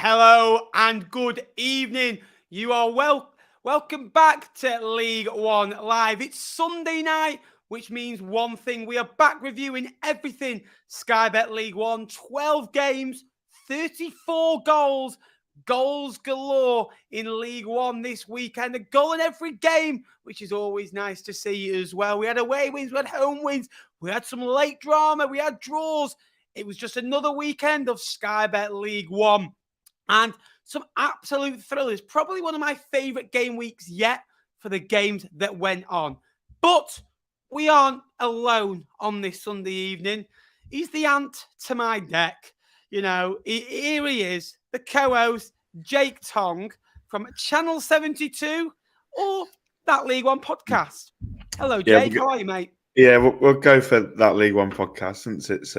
Hello and good evening. You are welcome back to League One Live. It's Sunday night, which means one thing. We are back reviewing everything Sky Bet League One. 12 games, 34 goals. Goals galore in League One this weekend. A goal in every game, which is always nice to see as well. We had away wins, we had home wins, we had some late drama, we had draws. It was just another weekend of Sky Bet League One. And some absolute thrillers. Probably one of my favourite game weeks yet for the games that went on. But we aren't alone on this Sunday evening. He's the ant to my deck. You know, here he is, the co-host, Jake Tong from Channel 72 or that League One podcast. Hello, Jake. How are you, mate? Yeah, we'll go for that League One podcast since it's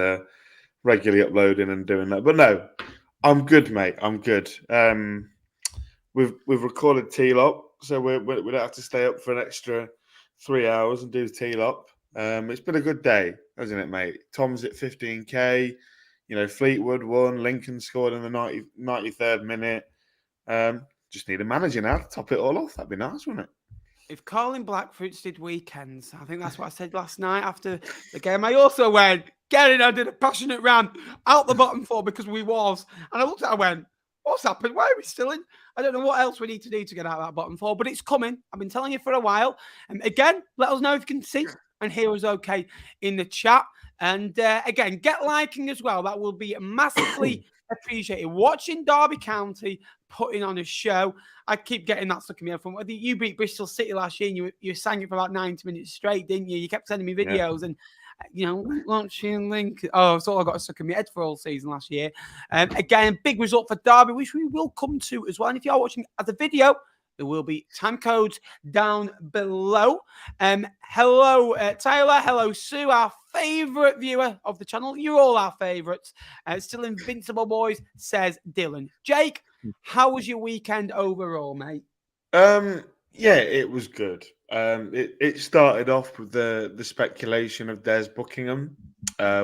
regularly uploading and doing that. But no, I'm good, mate. I'm good. We've recorded T-Lop, so we don't have to stay up for an extra 3 hours and do T-Lop. It's been a good day, hasn't it, mate? Tom's at 15k. You know, Fleetwood won. Lincoln scored in the 93rd minute. Just need a manager now to top it all off. That'd be nice, wouldn't it? If Colin Blackfruits did weekends, I think that's what I said last night after the game. I also went, get in, I did a passionate rant out the bottom four because we was. And I looked at it, I went, what's happened? Why are we still in? I don't know what else we need to do to get out of that bottom four, but it's coming. I've been telling you for a while. And again, let us know if you can see and hear us okay in the chat. And again, get liking as well. That will be massively appreciated. Watching Derby County putting on a show. I keep getting that stuck in my head from whether you beat Bristol City last year and you sang it for about 90 minutes straight, didn't you? You kept sending me videos and, you know, launching link. Oh, it's all I got stuck in my head for all season last year. Again, big result for Derby, which we will come to as well. And if you are watching as a video, there will be time codes down below. Hello, Tyler. Hello, Sue, our favourite viewer of the channel. You're all our favourites. Still Invincible Boys, says Dylan. Jake, how was your weekend overall, mate? Yeah, it was good. It started off with the speculation of Des Buckingham,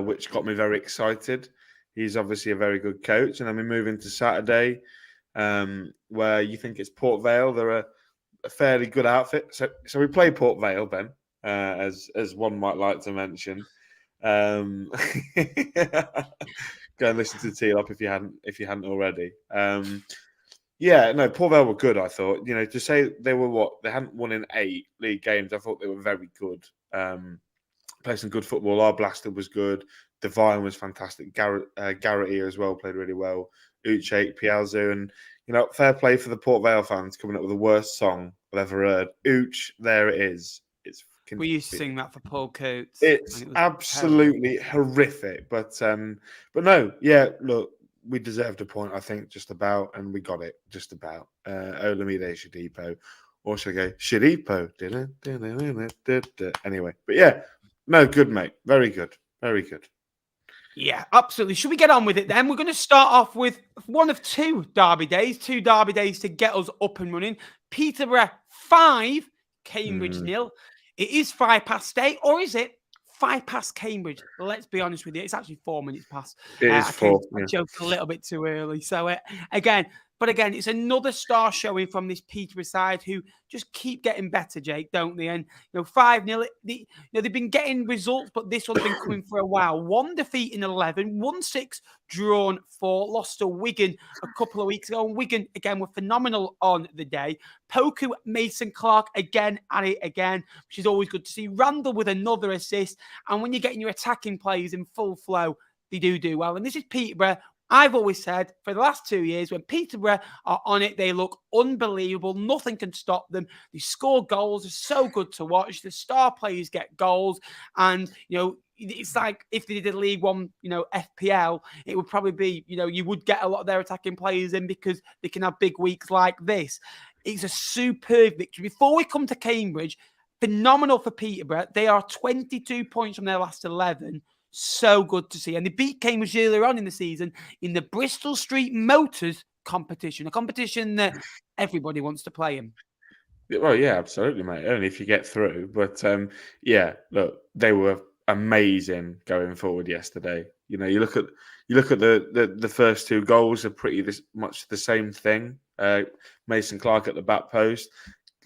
which got me very excited. He's obviously a very good coach. And then we move into Saturday, where you think it's Port Vale. They're a fairly good outfit. So we play Port Vale, Ben, as one might like to mention. Go and listen to T-Lop if you hadn't already. Yeah, no, Port Vale were good, I thought. You know, to say they were they hadn't won in 8 league games, I thought they were very good. Played some good football. Our Blaster was good. Devine was fantastic. Garrity as well played really well. Uche, Piazza, and, you know, fair play for the Port Vale fans coming up with the worst song I've ever heard. Ooch, there it is. We used to sing that for Paul Coates. It's absolutely horrific. But no, yeah, look, we deserved a point, I think, just about, and we got it just about. Olamide Shadipo, or should I go Shadipo? Anyway, but yeah, no, good, mate. Very good. Very good. Yeah, absolutely. Should we get on with it then? We're going to start off with one of two Derby days to get us up and running. Peterborough 5, Cambridge 0. It is 8:05, or is it 5 past Cambridge? Let's be honest with you. It's actually 4 minutes past. It is 4. I joked a little bit too early. So again, it's another star showing from this Peterborough side who just keep getting better, Jake, don't they? And, you know, 5-0, they've been getting results, but this one's been coming for a while. 1 defeat in 11, 1-6, drawn 4, lost to Wigan a couple of weeks ago. And Wigan, again, were phenomenal on the day. Poku, Mason Clark, again, at it again, which is always good to see. Randall with another assist. And when you're getting your attacking players in full flow, they do well. And this is Peterborough. I've always said for the last 2 years, when Peterborough are on it, they look unbelievable. Nothing can stop them. They score goals. It's so good to watch. The star players get goals. And, you know, it's like if they did a League One, you know, FPL, it would probably be, you know, you would get a lot of their attacking players in because they can have big weeks like this. It's a superb victory. Before we come to Cambridge, phenomenal for Peterborough. They are 22 points from their last 11. So good to see. And they beat Cambridge earlier on in the season in the Bristol Street Motors competition, a competition that everybody wants to play in. Well, yeah, absolutely, mate. Only if you get through. But yeah, look, they were amazing going forward yesterday. You know, you look at the first two goals are pretty much the same thing. Mason Clark at the back post.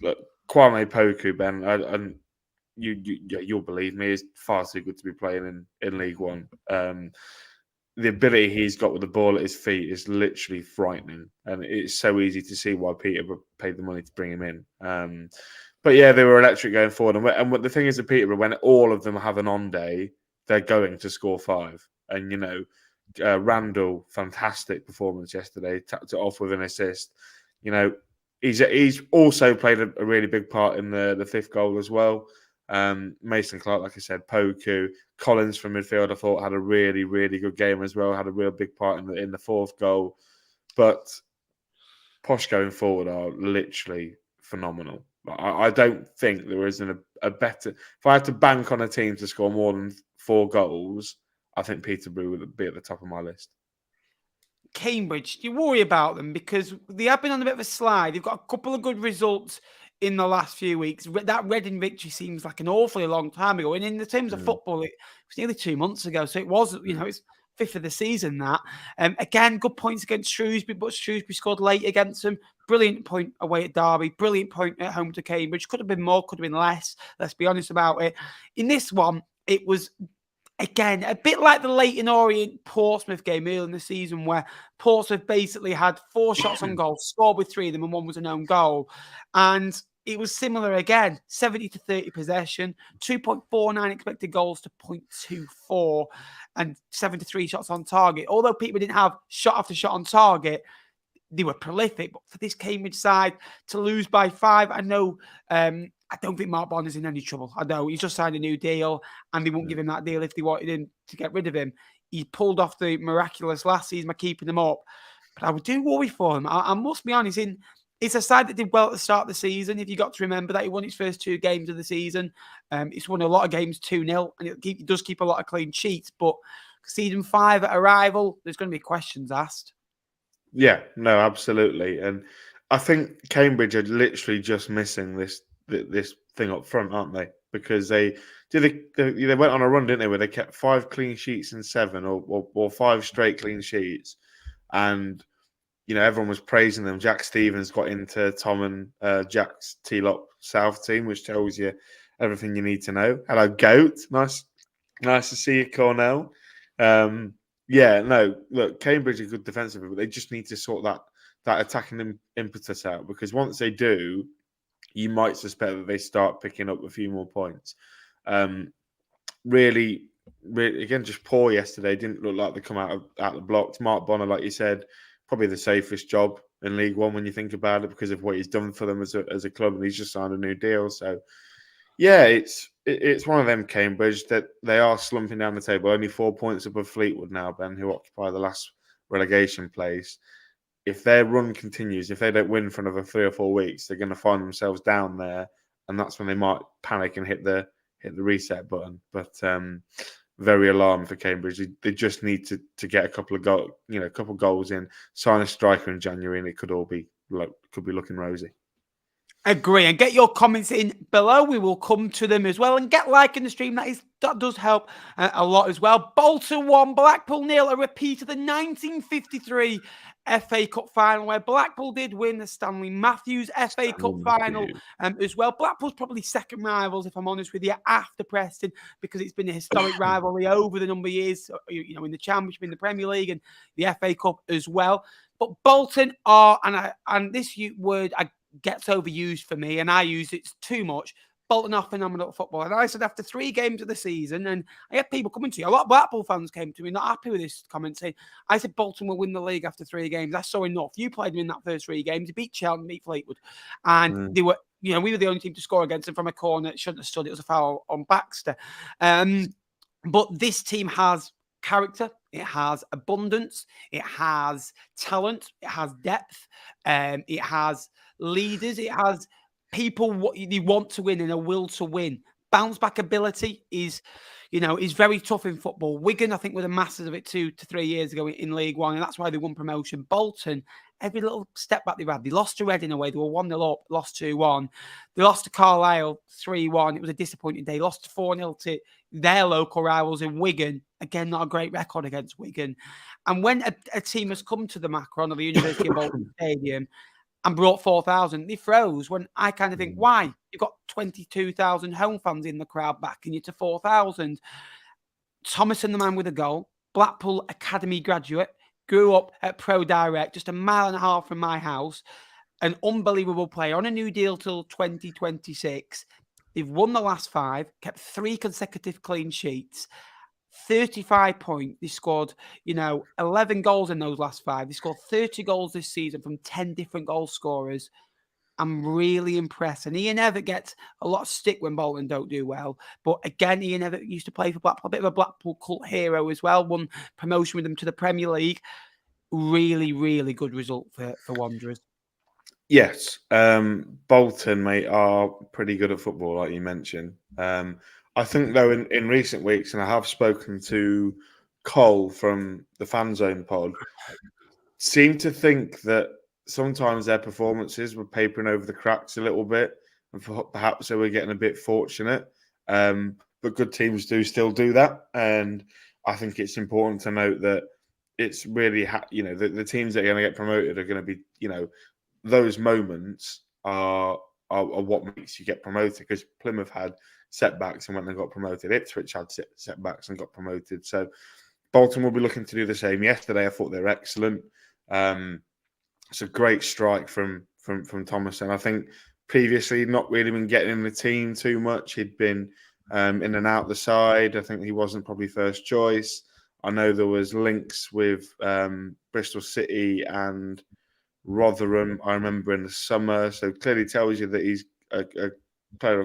Look, Kwame Poku, Ben, and you'll believe me, is far too good to be playing in League One. The ability he's got with the ball at his feet is literally frightening, and it's so easy to see why Peterborough paid the money to bring him in. But yeah, they were electric going forward, and what the thing is at Peterborough, when all of them have an on day, they're going to score 5. And you know, Randall, fantastic performance yesterday, tapped it off with an assist. You know, he's also played a really big part in the 5th goal as well. Mason Clark, like I said, Poku, Collins from midfield, I thought had a really, really good game as well. Had a real big part in the 4th goal. But Posh going forward are literally phenomenal. I don't think there isn't a better. If I had to bank on a team to score more than 4 goals, I think Peterborough would be at the top of my list. Cambridge, do you worry about them? Because they have been on a bit of a slide. They've got a couple of good results in the last few weeks. That Reading victory seems like an awfully long time ago. And in the terms of football, it was nearly 2 months ago. So it was, you know, it's 5th of the season, that. Again, good points against Shrewsbury, but Shrewsbury scored late against them. Brilliant point away at Derby. Brilliant point at home to Cambridge. Could have been more, could have been less. Let's be honest about it. In this one, it was, again, a bit like the Leyton Orient Portsmouth game early in the season, where Portsmouth basically had 4 shots on goal, scored with 3 of them, and 1 was an own goal. And it was similar again, 70 to 30 possession, 2.49 expected goals to 0.24, and 73 shots on target. Although people didn't have shot after shot on target, they were prolific. But for this Cambridge side to lose by 5, I know, I don't think Mark Bonner's in any trouble. I know he's just signed a new deal, and they won't give him that deal if they wanted him to get rid of him. He pulled off the miraculous last season by keeping him up. But I would do worry for him. I must be honest, it's a side that did well at the start of the season. If you got to remember that, he won its first 2 games of the season. It's won a lot of games 2-0, and it does keep a lot of clean sheets. But season 5 at arrival, there's going to be questions asked. Yeah, no, absolutely. And I think Cambridge are literally just missing this thing up front, aren't they? Because they went on a run, didn't they, where they kept 5 clean sheets in 7, or 5 straight clean sheets, and you know, everyone was praising them. Jack Stevens got into Tom and Jack's T-Lock South team, which tells you everything you need to know. Hello, Goat. Nice to see you, Cornell. Yeah, no, look, Cambridge are good defensively, but they just need to sort that attacking impetus out, because once they do, you might suspect that they start picking up a few more points. Really, again, just poor yesterday. Didn't look like they come out the blocks. Mark Bonner, like you said, probably the safest job in League One when you think about it, because of what he's done for them as a club, and he's just signed a new deal. So, yeah, it's one of them, Cambridge, that they are slumping down the table. Only 4 points above Fleetwood now, Ben, who occupy the last relegation place. If their run continues, if they don't win for another 3 or 4 weeks, they're going to find themselves down there, and that's when they might panic and hit the reset button. But very alarmed for Cambridge. They just need to get a couple of goals in, sign a striker in January, and it could be looking rosy. Agree, and get your comments in below. We will come to them as well, and get liking the stream. That does help a lot as well. Bolton 1, Blackpool 0, a repeat of the 1953 FA Cup final, where Blackpool did win the Stanley Matthews FA Cup final as well. Blackpool's probably second rivals, if I'm honest with you, after Preston, because it's been a historic rivalry over the number of years, you know, in the Championship, in the Premier League, and the FA Cup as well. But Bolton are, and this word gets overused for me, and I use it too much. Bolton are phenomenal at football. And I said after 3 games of the season, and I had people coming to me, a lot of Blackpool fans came to me not happy with this comment, saying, I said Bolton will win the league after 3 games. That's so enough. You played them in that first 3 games. You beat Cheltenham, beat Fleetwood. And they were, you know, we were the only team to score against them from a corner. It shouldn't have stood. It was a foul on Baxter. But this team has character, it has abundance, it has talent, it has depth, it has leaders, it has people they want to win and a will to win. Bounce back ability is very tough in football. Wigan, I think, were the masters of it 2 to 3 years ago in League One, and that's why they won promotion. Bolton, every little step back they've had, they lost to Reading away. They were 1-0 up, lost 2-1. They lost to Carlisle 3-1. It was a disappointing day. Lost 4-0 to their local rivals in Wigan. Again, not a great record against Wigan. And when a team has come to the Macron or the University of Bolton Stadium and brought 4,000, they froze when I kind of think, why? You've got 22,000 home fans in the crowd backing you to 4,000. Thomas and the man with a goal, Blackpool Academy graduate, grew up at Pro Direct, just a mile and a half from my house. An unbelievable player on a new deal till 2026. They've won the last 5, kept 3 consecutive clean sheets, 35 points. They scored, 11 goals in those last 5. They scored 30 goals this season from 10 different goal scorers. I'm really impressed. And Ian Evatt gets a lot of stick when Bolton don't do well. But again, Ian Evatt used to play for Blackpool, a bit of a Blackpool cult hero as well, won promotion with them to the Premier League. Really, really good result for Wanderers. Yes. Bolton, mate, are pretty good at football, like you mentioned. I think, though, in recent weeks, and I have spoken to Cole from the Fan Zone pod, seem to think that sometimes their performances were papering over the cracks a little bit, and perhaps they were getting a bit fortunate. But good teams do still do that, and I think it's important to note that it's really, the teams that are going to get promoted are going to be, those moments are what makes you get promoted, because Plymouth had setbacks and went and got promoted. Ipswich had setbacks and got promoted. So Bolton will be looking to do the same. Yesterday, I thought they were excellent. It's a great strike from Thomas, and I think previously not really been getting in the team too much. He'd been in and out the side. I think he wasn't probably first choice. I know there was links with Bristol City and Rotherham, I remember, in the summer. So clearly tells you that he's a player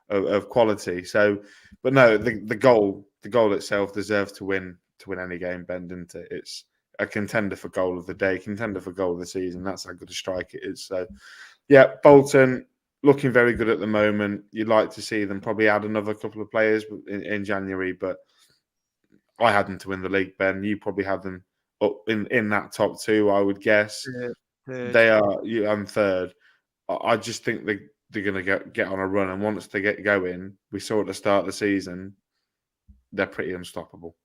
of quality. So, but no, the goal itself deserves to win any game, Ben, didn't it? It's a contender for goal of the day, contender for goal of the season. That's how good a strike it is. So, yeah, Bolton looking very good at the moment. You'd like to see them probably add another couple of players in January, but I had them to win the league, Ben. You probably had them up in that top 2, I would guess. Third. They are. I'm third. I just think they're going to get on a run, and once they get going, we saw at the start of the season, they're pretty unstoppable.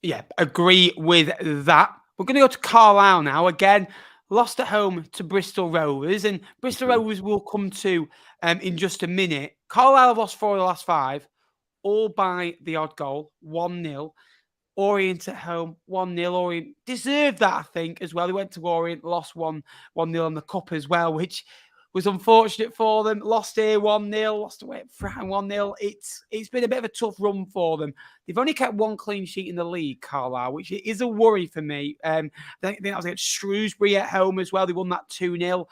Yeah, agree with that. We're going to go to Carlisle now. Again, lost at home to Bristol Rovers, and Bristol Rovers will come to in just a minute. Carlisle have lost 4 of the last 5, all by the odd goal, 1-0. Orient at home, 1-0. Orient deserved that, I think, as well. They went to Orient, lost 1-0 on the cup as well, which was unfortunate for them. Lost here 1-0, lost away at Fratton 1-0. It's been a bit of a tough run for them. They've only kept 1 clean sheet in the league, Carlisle, which is a worry for me. I think that was against Shrewsbury at home as well. They won that 2-0.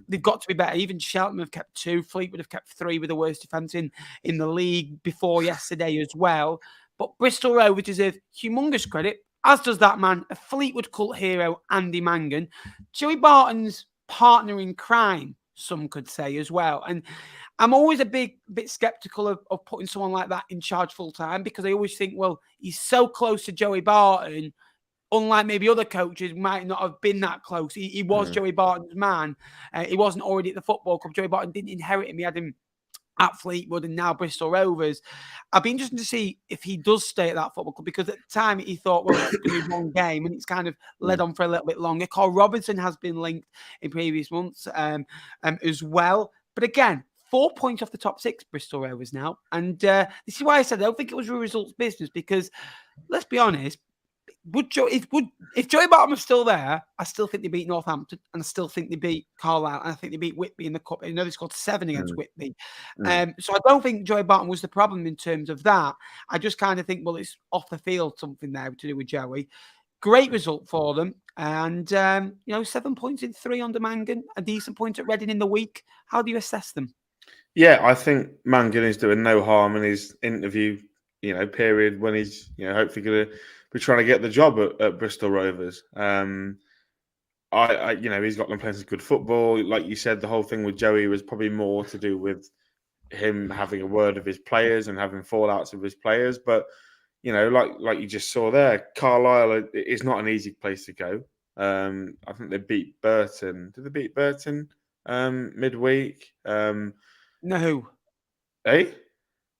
They've got to be better. Even Cheltenham have kept 2. Fleetwood have kept 3 with the worst defence in the league before yesterday as well. But Bristol Rovers deserve humongous credit, as does that man, a Fleetwood cult hero, Andy Mangan. Joey Barton's partner in crime, some could say as well. And I'm always a bit sceptical of putting someone like that in charge full time, because I always think, well, he's so close to Joey Barton, unlike maybe other coaches might not have been that close. He was Joey Barton's man. He wasn't already at the football club. Joey Barton didn't inherit him. He had him at Fleetwood and now Bristol Rovers. I'd be interested to see if he does stay at that football club, because at the time he thought, well, it's going to be one game, and it's kind of led on for a little bit longer. Carl Robinson has been linked in previous months as well. But again, 4 points off the top 6, Bristol Rovers now. And this is why I said I don't think it was a results business, because let's be honest, if Joey Barton was still there, I still think they beat Northampton, and I still think they beat Carlisle, and I think they beat Whitby in the cup. I know they scored 7 against Whitby. So I don't think Joey Barton was the problem in terms of that. I just kind of think, well, it's off the field something there to do with Joey. Great result for them. And, 7 points in 3 under Mangan, a decent point at Reading in the week. How do you assess them? Yeah, I think Mangan is doing no harm in his interview, period, when he's, hopefully going to be trying to get the job at Bristol Rovers. He's got them playing some good football. Like you said, the whole thing with Joey was probably more to do with him having a word of his players and having fallouts of his players. But, like you just saw there, Carlisle is not an easy place to go. I think they beat Burton. Did they beat Burton midweek? No. Eh?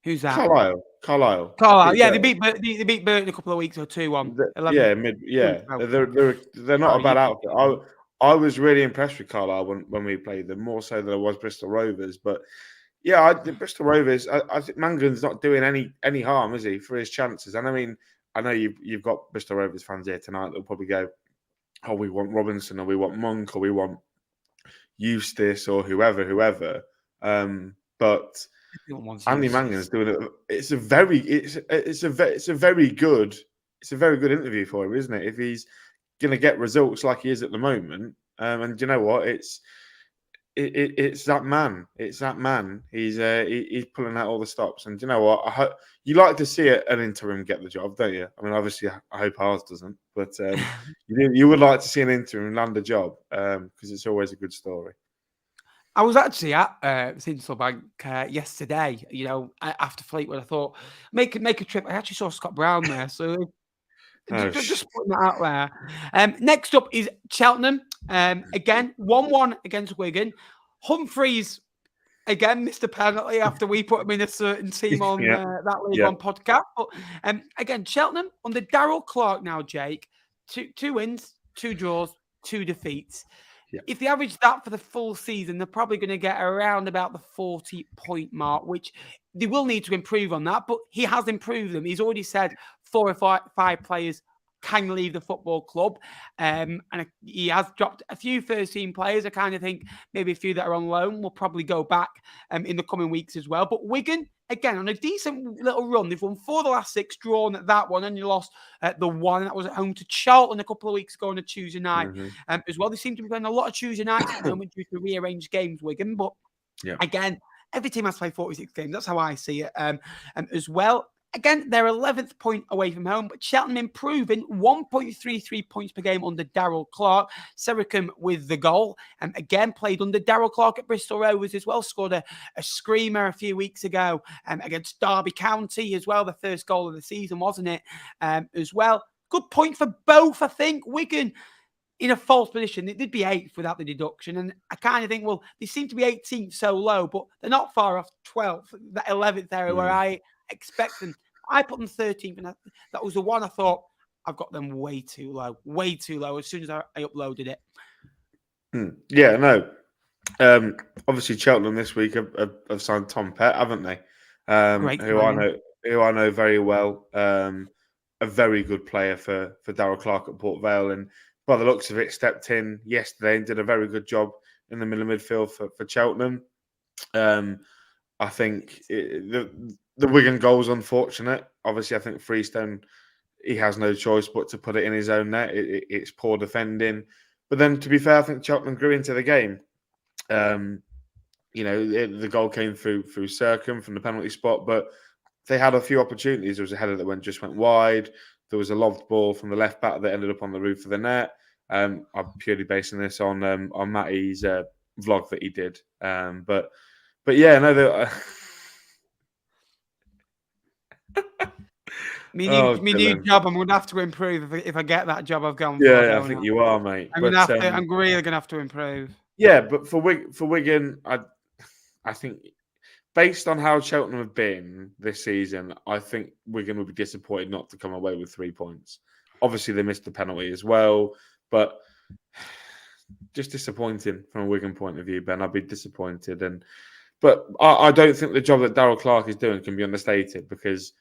Who's that? Carlisle. Carlisle. Carlisle, Beat yeah, Burton. they beat Burton a couple of weeks or two on 11. They're not a Sorry, bad outfit. I was really impressed with Carlisle when we played them, more so than I was Bristol Rovers. But yeah, the Bristol Rovers. I think Mangan's not doing any harm, is he, for his chances? And I mean, I know you've got Bristol Rovers fans here tonight that'll probably go, "Oh, we want Robinson, or we want Monk, or we want Eustace, or whoever." But Andy Mangan's doing it. It's a very good interview for him, isn't it? If he's going to get results like he is at the moment, and you know what, it's that man. It's that man. He's pulling out all the stops, and you know what, you like to see an interim get the job, don't you? I mean, obviously, I hope ours doesn't, but you would like to see an interim land a job because it's always a good story. I was actually at Bank yesterday, after Fleetwood. I thought, make a trip. I actually saw Scott Brown there. So just putting that out there. Next up is Cheltenham. Again, 1-1 against Wigan. Humphreys, again, missed a penalty after we put him in a certain team on that League One podcast. But again, Cheltenham under Darrell Clarke now, Jake. Two wins, 2 draws, 2 defeats. Yeah. If they average that for the full season, they're probably going to get around about the 40-point mark, which they will need to improve on that. But he has improved them. He's already said 4 or 5 players can leave the football club. And he has dropped a few first-team players. I kind of think maybe a few that are on loan will probably go back in the coming weeks as well. But Wigan, again, on a decent little run. They've won 4 of the last 6, drawn at that one, and you lost the one. That was at home to Charlton a couple of weeks ago on a Tuesday night as well. They seem to be playing a lot of Tuesday nights at the moment due to rearranged games, Wigan. But again, every team has to play 46 games. That's how I see it as well. Again, they're 11th point away from home, but Cheltenham improving 1.33 points per game under Darrell Clarke. Sericum with the goal. Again, played under Darrell Clarke at Bristol Rovers as well. Scored a screamer a few weeks ago against Derby County as well. The first goal of the season, wasn't it? As well. Good point for both, I think. Wigan in a false position. They did be 8th without the deduction. And I kind of think, well, they seem to be 18th so low, but they're not far off 12th, that 11th area where I expect them. I put them 13th, and that was the one I thought I've got them way too low as soon as I uploaded it. Yeah, no. Obviously, Cheltenham this week have signed Tom Pett, haven't they? Who I know very well. A very good player for Darrell Clarke at Port Vale, and by the looks of it, stepped in yesterday and did a very good job in the middle of midfield for Cheltenham. I think the Wigan goal was unfortunate. Obviously, I think Freestone, he has no choice but to put it in his own net. It's poor defending. But then, to be fair, I think Cheltenham grew into the game. The goal came through Sericum from the penalty spot, but they had a few opportunities. There was a header that just went wide. There was a lobbed ball from the left back that ended up on the roof of the net. I'm purely basing this on Matty's vlog that he did. But yeah, no. My new job, I'm going to have to improve if I get that job I've gone for. Yeah, I think you are, mate. I'm really going to have to improve. Yeah, but for Wigan, I think based on how Cheltenham have been this season, I think Wigan would be disappointed not to come away with 3 points. Obviously, they missed the penalty as well, but just disappointing from a Wigan point of view, Ben. I'd be disappointed. But I don't think the job that Darrell Clarke is doing can be understated, because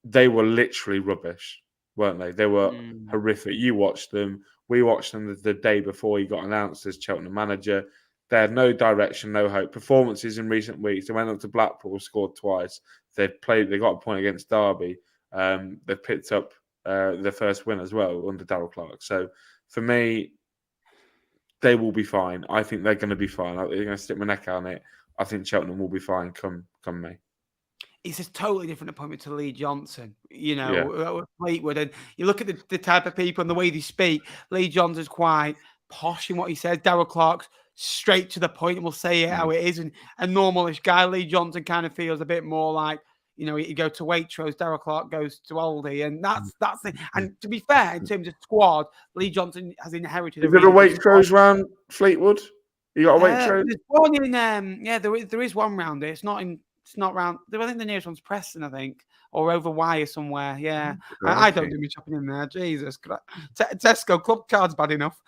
they were literally rubbish, weren't they? They were horrific. You watched them. We watched them the day before he got announced as Cheltenham manager. They had no direction, no hope. Performances in recent weeks. They went up to Blackpool, scored twice. They got a point against Derby. They picked up their first win as well under Darrell Clarke. So for me, they will be fine. I think they're going to be fine. They're going to stick my neck on it. I think Cheltenham will be fine come May. It's a totally different appointment to Lee Johnson, Fleetwood. And you look at the type of people and the way they speak. Lee Johnson's quite posh in what he says. Darrell Clarke's straight to the point and will say it how it is. And a normalish guy, Lee Johnson kind of feels a bit more like, you go to Waitrose, Darrell Clarke goes to Aldi, and that's it. And to be fair, in terms of squad, Lee Johnson has inherited. Is there a Waitrose round Fleetwood? You got a Waitrose? There's one in. There is one round here. It's not round. I think the nearest one's Preston. I think or over wire somewhere. Yeah, I don't do my shopping in there. Jesus Christ. Tesco club cards bad enough.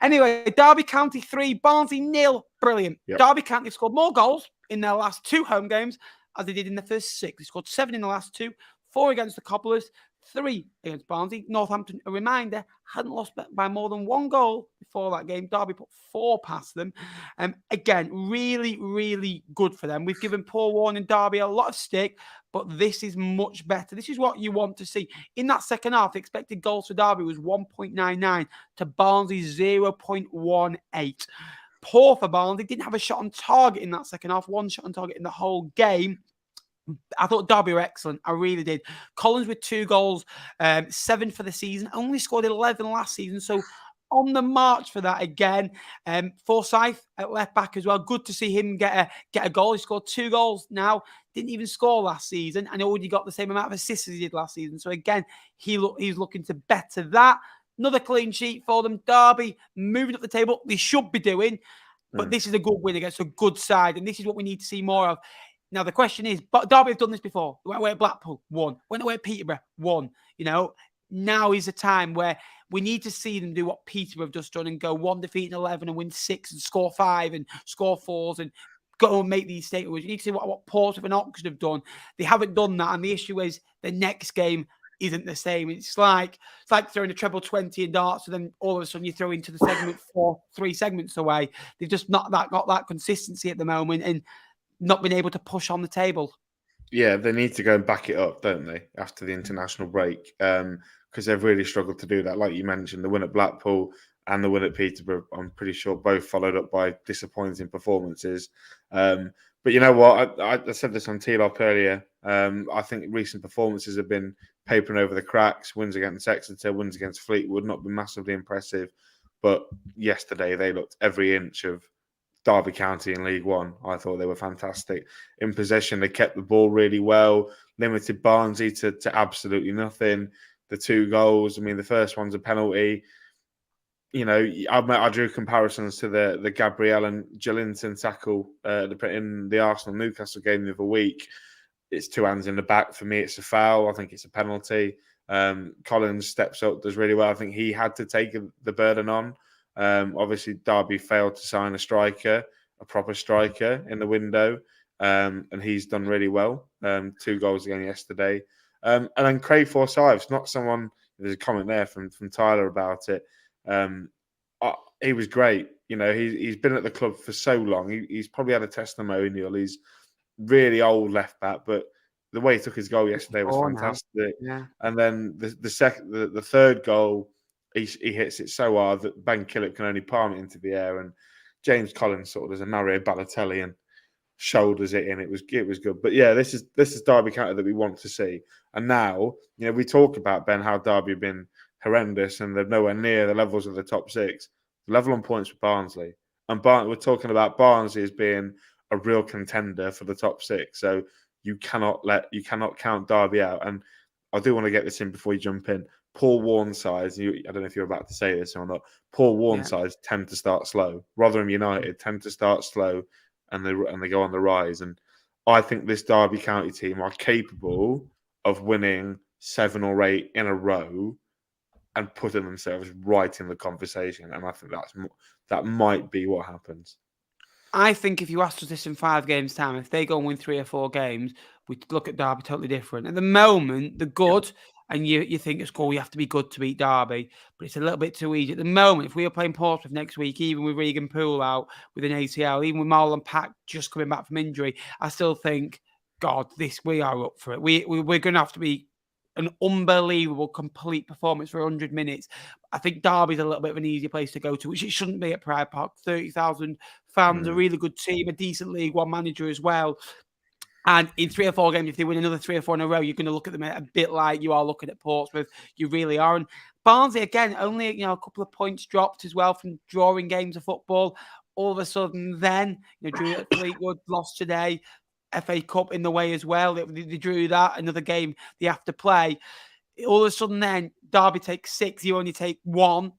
Anyway, Derby County 3, Barnsley 0. Brilliant. Yep. Derby County scored more goals in their last 2 home games as they did in the first 6. They scored 7 in the last 2, 4 against the Cobblers, 3 against Barnsley. Northampton, a reminder, hadn't lost by more than 1 goal before that game. Derby put 4 past them. Again, really, really good for them. We've given Paul Warne and Derby a lot of stick, but this is much better. This is what you want to see. In that second half, the expected goals for Derby was 1.99 to Barnsley's 0.18. Poor for Barnsley. Didn't have a shot on target in that second half. 1 shot on target in the whole game. I thought Derby were excellent. I really did. Collins with 2 goals, 7 for the season. Only scored 11 last season. So on the march for that again. Forsyth at left back as well. Good to see him get a goal. He scored 2 goals now. Didn't even score last season. And already got the same amount of assists as he did last season. So again, he's looking to better that. Another clean sheet for them. Derby moving up the table. They should be doing. But this is a good win against a good side. And this is what we need to see more of. Now, the question is, but Derby have done this before. They went away at Blackpool, won. Went away at Peterborough, won. Now is a time where we need to see them do what Peterborough have just done and go 1 defeat in 11 and win 6 and score 5 and score 4s and go and make these statements. You need to see what Portsmouth and Oxford have done. They haven't done that. And the issue is the next game isn't the same. It's like throwing a treble 20 in darts, and then all of a sudden you throw into the segment 3 segments away. They've just not got that consistency at the moment and not been able to push on the table. Yeah, they need to go and back it up, don't they, after the international break? Because they've really struggled to do that. Like you mentioned, the win at Blackpool and the win at Peterborough, I'm pretty sure both followed up by disappointing performances. But you know what? I said this on T-Lop earlier. I think recent performances have been papering over the cracks. Wins against Exeter, wins against Fleetwood, not been massively impressive. But yesterday, they looked every inch of Derby County in League One. I thought they were fantastic. In possession, they kept the ball really well, limited Barnsley to absolutely nothing. The 2 goals, I mean, the first one's a penalty. I drew comparisons to the Gabriel and Jolinton tackle in the Arsenal-Newcastle game the other week. It's 2 hands in the back. For me, it's a foul. I think it's a penalty. Collins steps up, does really well. I think he had to take the burden on. Obviously, Derby failed to sign a proper striker in the window, and he's done really well. 2 goals again yesterday. And then Craig Forsyth's not someone, there's a comment there from Tyler about it. He was great. He's been at the club for so long. He's probably had a testimonial. He's really old left back, but the way he took his goal yesterday was fantastic. Yeah. And then the third goal, he hits it so hard that Ben Killip can only palm it into the air, and James Collins sort of does a Mario Balotelli and shoulders it in. It was good. But yeah, this is Derby County that we want to see. And now, we talk about, Ben, how Derby have been horrendous and they're nowhere near the levels of the top 6. Level on points with Barnsley. And we're talking about Barnsley as being a real contender for the top 6. So you cannot count Derby out. And I do want to get this in before you jump in. Paul Warne sides, I don't know if you're about to say this or not, Paul Warne sides tend to start slow. Rotherham United tend to start slow and they go on the rise. And I think this Derby County team are capable of winning 7 or 8 in a row and putting themselves right in the conversation. And I think that might be what happens. I think if you asked us this in 5 games' time, if they go and win 3 or 4 games, we'd look at Derby totally different. At the moment, they're good, and you think it's cool, you have to be good to beat Derby, but it's a little bit too easy. At the moment, if we were playing Portsmouth next week, even with Regan Poole out with an ACL, even with Marlon Pack just coming back from injury, I still think, God, we are up for it. We're going to have to be an unbelievable, complete performance for 100 minutes. I think Derby's a little bit of an easy place to go to, which it shouldn't be at Pride Park. 30,000 fans, a really good team, a decent League One manager as well. And in 3 or 4 games, if they win another 3 or 4 in a row, you're going to look at them a bit like you are looking at Portsmouth. You really are. And Barnsley, again, only a couple of points dropped as well from drawing games of football. All of a sudden then, drew at Fleetwood, lost today. FA Cup in the way as well. They drew that, another game they have to play. All of a sudden then, Derby takes 6, you only take 1.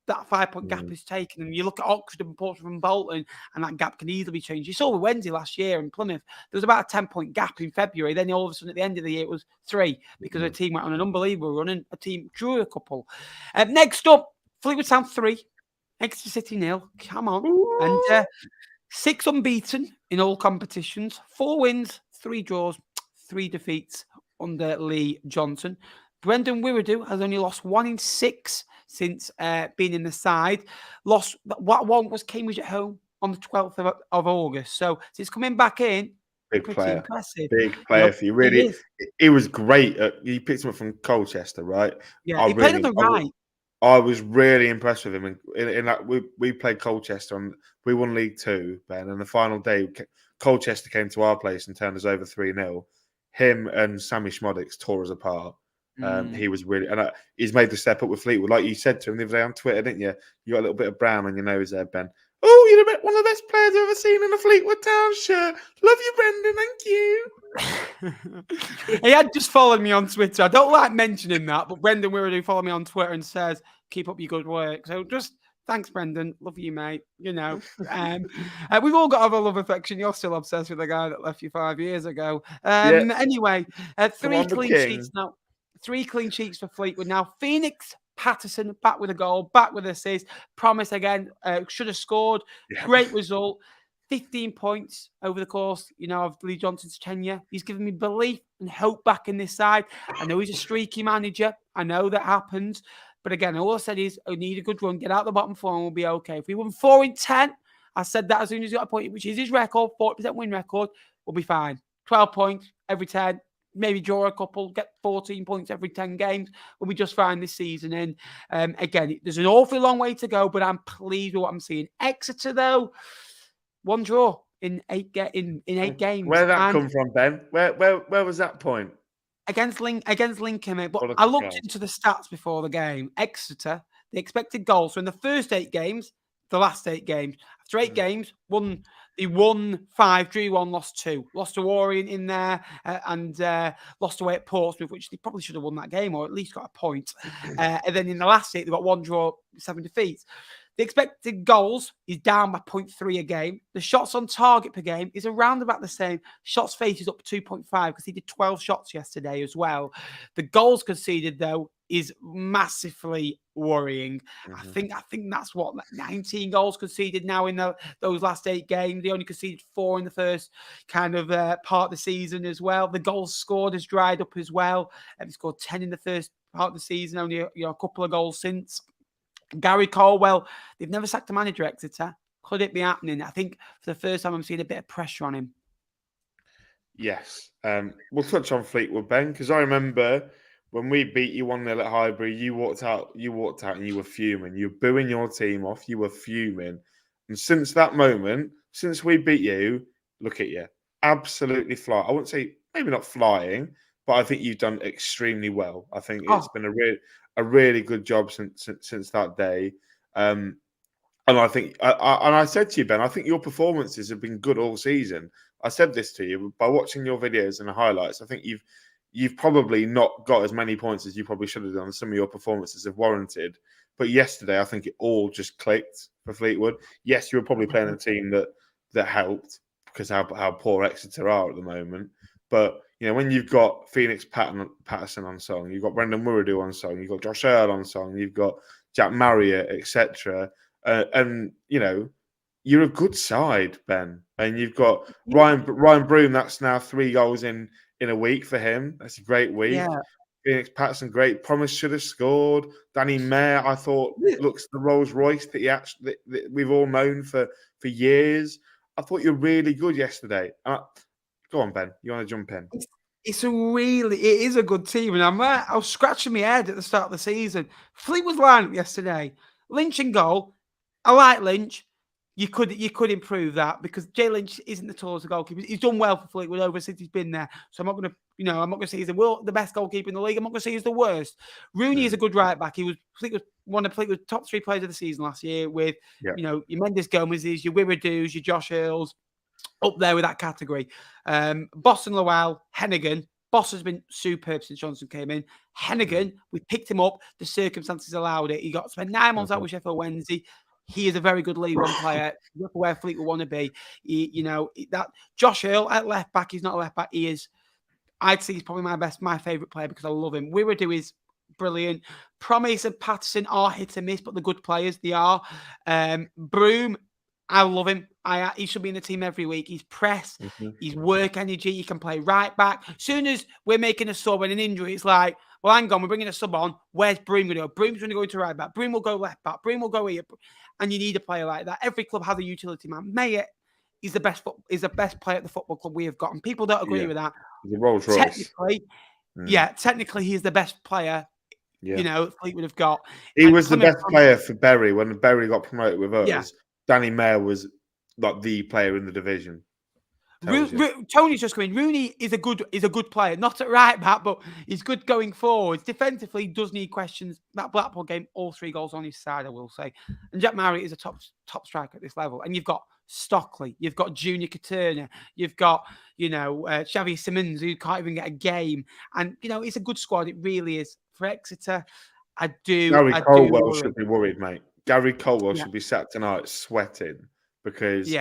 that 5-point gap is taken. And you look at Oxford and Portsmouth and Bolton, and that gap can easily be changed. You saw with Wednesday last year in Plymouth, there was about a 10-point gap in February. Then all of a sudden at the end of the year, it was 3 because a team went on an unbelievable run and a team drew a couple. Next up, Fleetwood Town 3, Exeter City 0. Come on. And 6 unbeaten in all competitions, 4 wins, 3 draws, 3 defeats under Lee Johnson. Brendan Wirredu has only lost 1 in 6 since being in the side. Lost what one was Cambridge at home on the 12th of August. So since coming back in, Big player. Impressive. Big player for you. Really, he was great. He picked him up from Colchester, right? Yeah, he played on the right. I was really impressed with him. In that, we played Colchester and we won League 2, Ben. And the final day, Colchester came to our place and turned us over 3-0. Him and Sammy Schmodix tore us apart. He was really, and he's made the step up with Fleetwood. Like you said to him the other day on Twitter, didn't you? You got a little bit of brown on your nose there, Ben. Oh, you're one of the best players I've ever seen in a Fleetwood Town shirt. Love you, Brendan. Thank you. He had just followed me on Twitter. I don't like mentioning that, but Brendan Wirredu followed me on Twitter and says, keep up your good work. So just thanks, Brendan. Love you, mate. You know, we've all got a love affection. You're still obsessed with the guy that left you 5 years ago. Anyway, 3 clean sheets now. 3 clean sheets for Fleetwood now. Phoenix Patterson back with a goal, back with assist. Promise again, should have scored. Yeah. Great result. 15 points over the course, of Lee Johnson's tenure. He's given me belief and hope back in this side. I know he's a streaky manager. I know that happens. But again, all I said is, I need a good run, get out the bottom 4 and we'll be okay. If we won 4 in 10, I said that as soon as he got a point, which is his record, 40% win record, we'll be fine. 12 points every 10. Maybe draw a couple, get 14 points every 10 games. We'll be just fine this season. And again, there's an awfully long way to go, but I'm pleased with what I'm seeing. Exeter, though, 1 draw in 8 games. Where that come from, Ben? Where was that point? Against Lincoln, mate. But I looked into the stats before the game. Exeter, the expected goals. So in the first 8 games, the last 8 games. After 8 games, he won 5, drew 1, lost 2. Lost to Orient in there and lost away at Portsmouth, which they probably should have won that game or at least got a point. And then in the last 8, they got 1 draw, 7 defeats. The expected goals is down by 0.3 a game. The shots on target per game is around about the same. Shots faced is up 2.5 because he did 12 shots yesterday as well. The goals conceded, though, is massively worrying. I think that's what 19 goals conceded now in those last 8 games. They only conceded 4 in the first kind of part of the season as well. The goals scored has dried up as well. He scored 10 in the first part of the season, only a couple of goals since. Gary Caldwell, they've never sacked a manager, Exeter. Could it be happening? I think for the first time I'm seeing a bit of pressure on him. Yes. We'll touch on Fleetwood, Ben, because I remember when we beat you 1-0 at Highbury, you walked out and you were fuming. You were booing your team off. You were fuming. And since that moment, since we beat you, look at you. Absolutely fly. I wouldn't say maybe not flying, but I think you've done extremely well. I think it's been a really good job since that day. And I think, and I said to you, Ben, I think your performances have been good all season. I said this to you by watching your videos and the highlights. I think you've probably not got as many points as you probably should have done. Some of your performances have warranted. But yesterday, I think it all just clicked for Fleetwood. Yes, you were probably playing a team that helped because how poor Exeter are at the moment. But when you've got Phoenix Patterson on song, you've got Brendan Wirredu on song, you've got Josh Earl on song, you've got Jack Marriott, etc. And you're a good side, Ben. And you've got Ryan Broom. That's now 3 goals in a week for him. That's a great week. Yeah. Phoenix Patterson, great. Promise should have scored. Danny Mayer, I thought, looks the Rolls Royce that we've all known for years. I thought you were really good yesterday. Go on, Ben. You want to jump in? It is a good team. And I was scratching my head at the start of the season. Fleetwood's lineup yesterday. Lynch and goal. I like Lynch. You could improve that because Jay Lynch isn't the tallest goalkeeper. He's done well for Fleetwood over since he's been there. So I'm not going to say he's the best goalkeeper in the league. I'm not going to say he's the worst. Rooney is a good right back. He was one of Fleetwood's top 3 players of the season last year with, your Mendes Gomez's, your Wirredus, your Josh Earls, up there with that category. Boston Lowell, Hennigan, Boss has been superb since Johnson came in. Hennigan, we picked him up. The circumstances allowed it. He got to spend 9 months out with Sheffield Wednesday. He is a very good League One player. Where Fleetwood want to be. That Josh Earl at left back, he's not a left back. He is, I'd say he's probably my favourite player because I love him. Wiredu is brilliant. Promise and Patterson are hit and miss, but they're good players. They are. Broom, I love him. He should be in the team every week. He's press, he's work energy. He can play right back. Soon as we're making a sub and an injury, it's like, well, hang on, we're bringing a sub on. Where's Broom going to go? Broom's going to go into right back. Broom will go left back. Broom will go here. And you need a player like that. Every club has a utility man. Mayer is the best player at the football club we have got. And people don't agree with that. The Rolls Royce. Technically, he's the best player. Fleetwood have got. He was the best player for Bury when Bury got promoted with us. Yeah. Danny Mayer was like the player in the division. Tony's just coming. Rooney is a good player, not at right back, but he's good going forwards. Defensively, he does need questions. That Blackpool game, all 3 goals on his side, I will say. And Jack Marriott is a top striker at this level. And you've got Stockley, you've got Junior Katerna, you've got Xavi Simons, who can't even get a game. And it's a good squad. It really is. For Exeter, Gary Colwell should be worried, mate. Gary Colwell should be sat tonight sweating because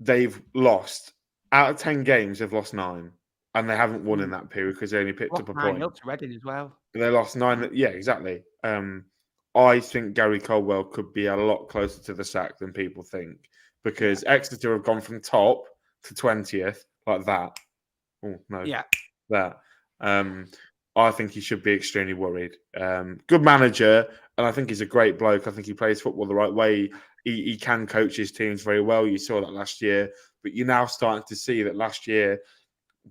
they've lost. Out of 10 games, they've lost 9. And they haven't won in that period because they only picked up a point. 9-0 to Reading as well. They lost 9. Yeah, exactly. I think Gary Colwell could be a lot closer to the sack than people think because Exeter have gone from top to 20th like that. Oh, no. Yeah. That. I think he should be extremely worried. Good manager, and I think he's a great bloke. I think he plays football the right way. He can coach his teams very well. You saw that last year. But you're now starting to see that last year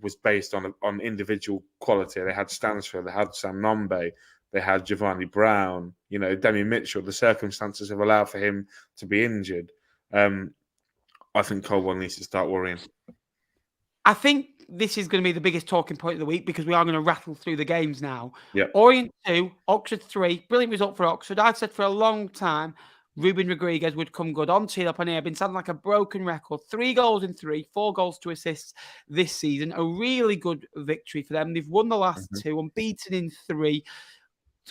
was based on individual quality. They had Stansfield, they had Sam Nombe, they had Giovanni Brown, Demi Mitchell. The circumstances have allowed for him to be injured. I think Colwell needs to start worrying. I think this is going to be the biggest talking point of the week because we are going to rattle through the games now. Yep. Orient 2, Oxford 3. Brilliant result for Oxford. I've said for a long time Ruben Rodriguez would come good. On teed up on here, been sounding like a broken record. 3 goals in 3, 4 goals to assists this season. A really good victory for them. They've won the last 2, unbeaten in 3.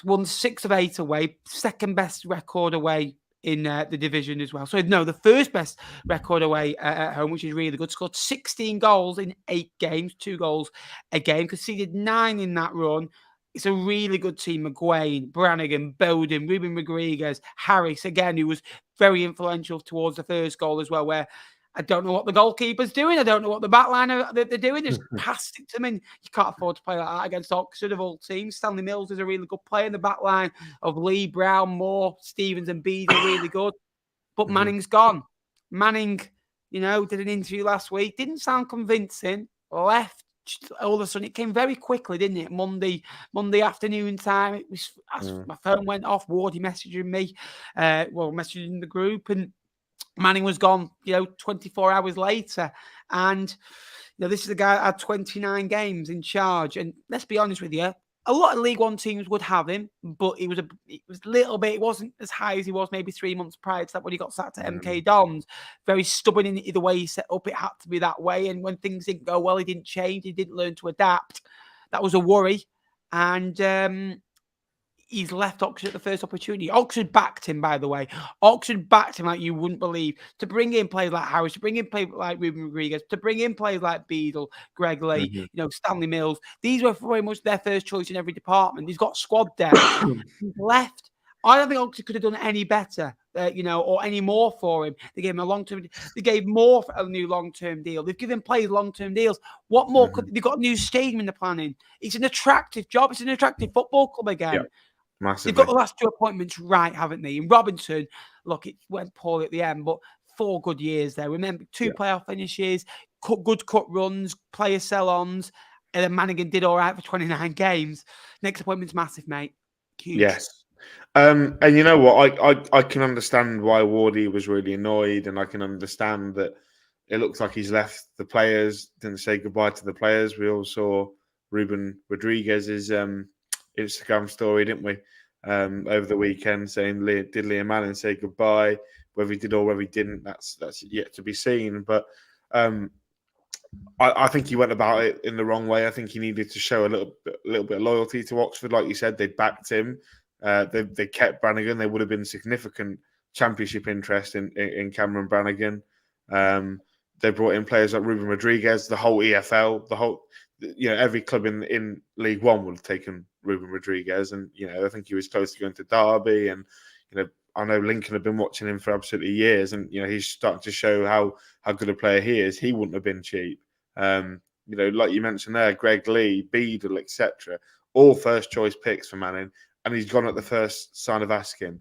Won 6 of 8 away. Second best record away in the division as well. So, no, the first best record away at home, which is really good. Scored 16 goals in 8 games, 2 goals a game. Conceded 9 in that run. It's a really good team. McGuane, Brannigan, Bowden, Ruben Rodriguez, Harris, again, who was very influential towards the first goal as well, where I don't know what the goalkeeper's doing. I don't know what the back line they're doing. Just passed it to them. And you can't afford to play like that against Oxford of all teams. Stanley Mills is a really good player in the back line of Lee, Brown, Moore, Stevens and Bede are really good. But Manning's gone. Manning, did an interview last week. Didn't sound convincing. Left. All of a sudden, it came very quickly, didn't it? Monday afternoon time. It was my phone went off. Wardy messaging me, messaging the group, and Manning was gone. 24 hours later, and this is a guy that had 29 games in charge. And let's be honest with you, a lot of League One teams would have him, but it was a little bit. It wasn't as high as he was maybe 3 months prior to that when he got sacked at MK Dons. Very stubborn in the way he set up. It had to be that way. And when things didn't go well, he didn't change. He didn't learn to adapt. That was a worry. And he's left Oxford at the first opportunity. Oxford backed him, by the way. Oxford backed him like you wouldn't believe. To bring in players like Harris, to bring in players like Ruben Rodriguez, to bring in players like Beadle, Greg Lee, Stanley Mills. These were very much their first choice in every department. He's got squad depth. He's left. I don't think Oxford could have done any better, or any more for him. They gave him a long-term. They gave more for a new long-term deal. They've given players long-term deals. What more could they've got a new stadium in the planning? It's an attractive job. It's an attractive football club again. Yep. Massively. They've got the last 2 appointments right, haven't they? And Robinson, look, it went poorly at the end, but 4 good years there. Remember, 2 playoff finishes, good cut runs, player sell-ons, and then Mannigan did all right for 29 games. Next appointment's massive, mate. Huge. Yes. And you know what? I can understand why Wardy was really annoyed, and I can understand that it looks like he's left the players, didn't say goodbye to the players. We all saw Ruben Rodriguez's Instagram story, didn't we? Over the weekend, saying did Liam Manning say goodbye? Whether he did or whether he didn't, that's yet to be seen. But I think he went about it in the wrong way. I think he needed to show a little bit of loyalty to Oxford. Like you said, they backed him. They kept Brannigan. There would have been significant championship interest in Cameron Brannigan. They brought in players like Ruben Rodriguez, the whole EFL, every club in League One would have taken Ruben Rodriguez, and I think he was close to going to Derby, and I know Lincoln have been watching him for absolutely years, and he's starting to show how good a player he is. He wouldn't have been cheap. Like you mentioned there, Greg Lee, Beadle, etc., all first choice picks for Manning, and he's gone at the first sign of asking.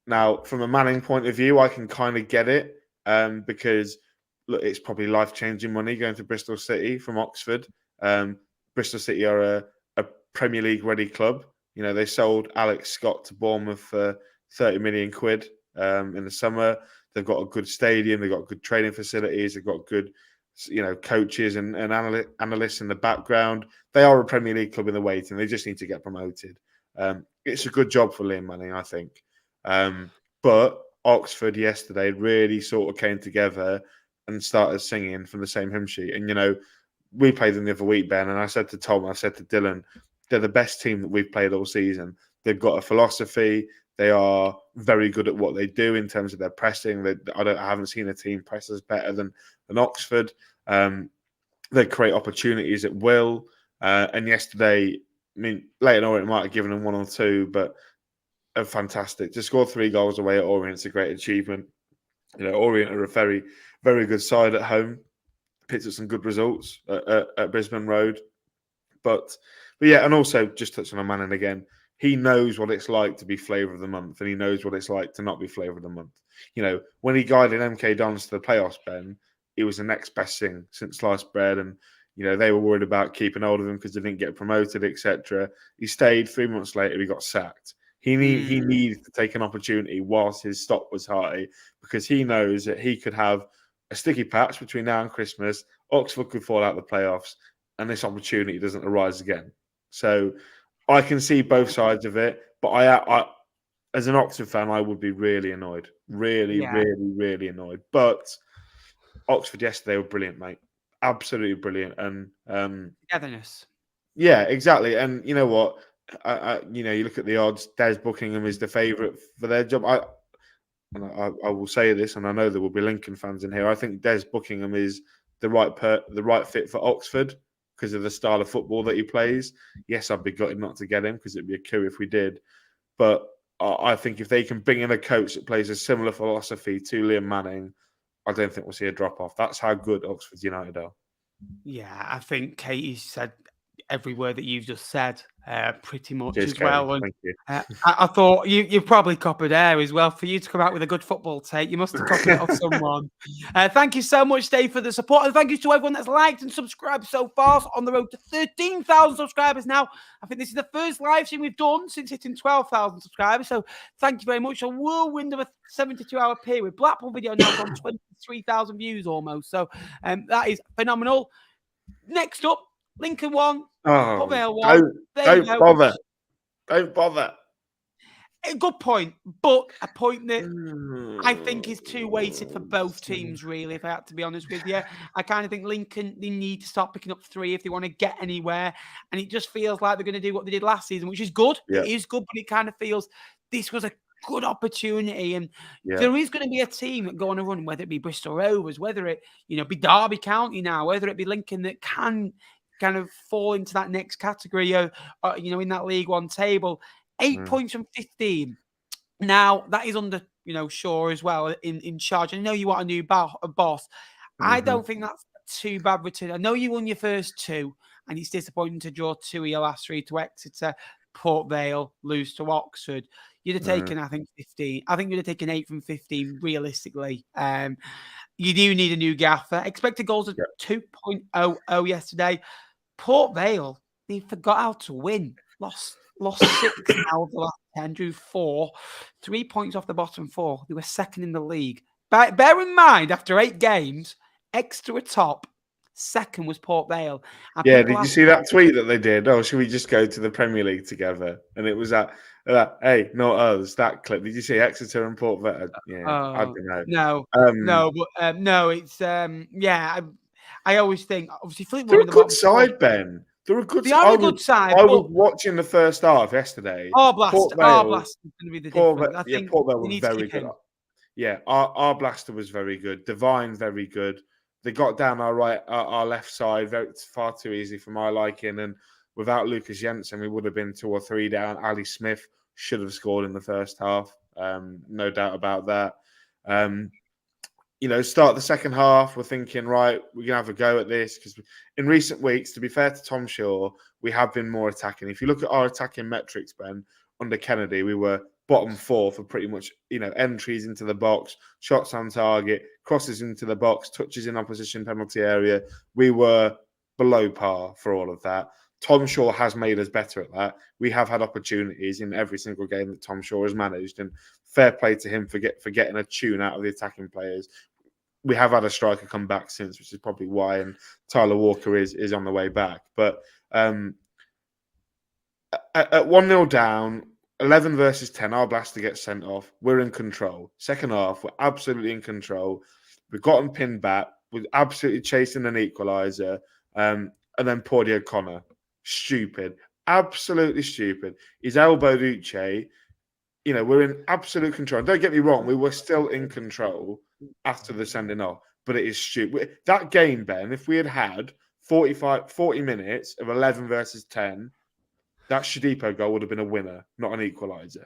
Now, from a Manning point of view, I can kind of get it because look, it's probably life-changing money going to Bristol City from Oxford. Bristol City are a Premier League ready club. They sold Alex Scott to Bournemouth for 30 million quid in the summer. They've got a good stadium. They've got good training facilities. They've got good, coaches and analysts in the background. They are a Premier League club in the waiting. They just need to get promoted. It's a good job for Liam Manning, I think. But Oxford yesterday really sort of came together and started singing from the same hymn sheet. And, we played them the other week, Ben, and I said to Tom, I said to Dylan, they're the best team that we've played all season. They've got a philosophy. They are very good at what they do in terms of their pressing. I haven't seen a team press as better than Oxford. They create opportunities at will. And yesterday, Leighton Orient might have given them 1 or 2, but fantastic. To score 3 goals away at Orient is a great achievement. Orient are a very, very good side at home. Picked up some good results at Brisbane Road. But yeah, and also just touching on Manning again, he knows what it's like to be flavour of the month, and he knows what it's like to not be flavour of the month. When he guided MK Dons to the playoffs, Ben, it was the next best thing since sliced bread, and they were worried about keeping hold of him because they didn't get promoted, etc. He stayed. 3 months later, he got sacked. He needed to take an opportunity whilst his stock was high, because he knows that he could have a sticky patch between now and Christmas. Oxford could fall out of the playoffs, and this opportunity doesn't arise again. So I can see both sides of it, but I as an Oxford fan, I would be really annoyed. Really, really annoyed. But Oxford yesterday were brilliant, mate. Absolutely brilliant. And togetherness. Yeah, exactly. And you know what? You look at the odds. Des Buckingham is the favourite for their job. I will say this, and I know there will be Lincoln fans in here. I think Des Buckingham is the right fit for Oxford because of the style of football that he plays. Yes, I'd be gutted not to get him because it'd be a coup if we did. But I think if they can bring in a coach that plays a similar philosophy to Liam Manning, I don't think we'll see a drop off. That's how good Oxford United are. Yeah, I think Katie said every word that you've just said pretty much Cheers, as well. Katie. And, thank you. I thought you've probably copied air as well. For you to come out with a good football take, you must have copied it off someone. Thank you so much, Dave, for the support. And thank you to everyone that's liked and subscribed so far. On the road to 13,000 subscribers now. I think this is the first live stream we've done since hitting 12,000 subscribers. So thank you very much. A whirlwind of a 72-hour period. Blackpool video now on 23,000 views almost. So that is phenomenal. Next up, Lincoln 1. Vale 1. Don't bother. Don't bother. A good point, but a point that I think is too weighted for both teams, really, if I had to be honest with you. I kind of think Lincoln, they need to start picking up 3 if they want to get anywhere. And it just feels like they're going to do what they did last season, which is good. Yeah. It is good, but it kind of feels this was a good opportunity. And there is going to be a team that go on a run, whether it be Bristol Rovers, whether it be Derby County now, whether it be Lincoln, that can kind of fall into that next category of, in that League One table. 8 points from 15. Now, that is under, Shaw as well in charge. I know you want a new boss. I don't think that's too bad return. I know you won your first 2, and it's disappointing to draw 2 of your last 3 to Exeter, Port Vale, lose to Oxford. You'd have taken, I think, 15. I think you'd have taken 8 from 15, realistically. You do need a new gaffer. Expected goals of 2.00 yesterday. Port Vale, they forgot how to win. Lost 6 out of the last 10, drew 4. 3 points off the bottom 4. They were second in the league. Bear in mind, after 8 games, Exeter were top. Second was Port Vale. Did you see that tweet that they did? Oh, should we just go to the Premier League together? And it was that hey, not us, that clip. Did you see Exeter and Port Vale? Yeah, I don't know. No, but no, it's, I always think, obviously, Fleetwood They're were a in the good bottom four. side, Ben. They're a good They side. are a good side, I was but watching the first half yesterday. Arblast Vale, is going to be the difference. I think Port Vale they were need to very keep good. him. Yeah, our blaster was very good. Divine, very good. They got down our left side it's far too easy for my liking. And without Lucas Jensen, we would have been 2 or 3 down. Ali Smith should have scored in the first half. No doubt about that. Start the second half, we're thinking, right, we're going to have a go at this. Because in recent weeks, to be fair to Tom Shaw, we have been more attacking. If you look at our attacking metrics, Ben, under Kennedy, we were bottom 4 for pretty much, entries into the box, shots on target, crosses into the box, touches in opposition penalty area. We were below par for all of that. Tom Shaw has made us better at that. We have had opportunities in every single game that Tom Shaw has managed, and fair play to him for getting a tune out of the attacking players. We have had a striker come back since, which is probably why, and Tyler Walker is on the way back. But at 1-0 down, 11 versus 10, our blaster gets sent off. We're in control. Second half, we're absolutely in control. We've gotten pinned back. We're absolutely chasing an equaliser. And then Pordy O'Connor. Stupid. Absolutely stupid. He's elbowed Uche. We're in absolute control. Don't get me wrong, we were still in control after the sending off, but it is stupid. That game, Ben, if we had 40 minutes of 11 versus 10, that Shadipo goal would have been a winner, not an equaliser.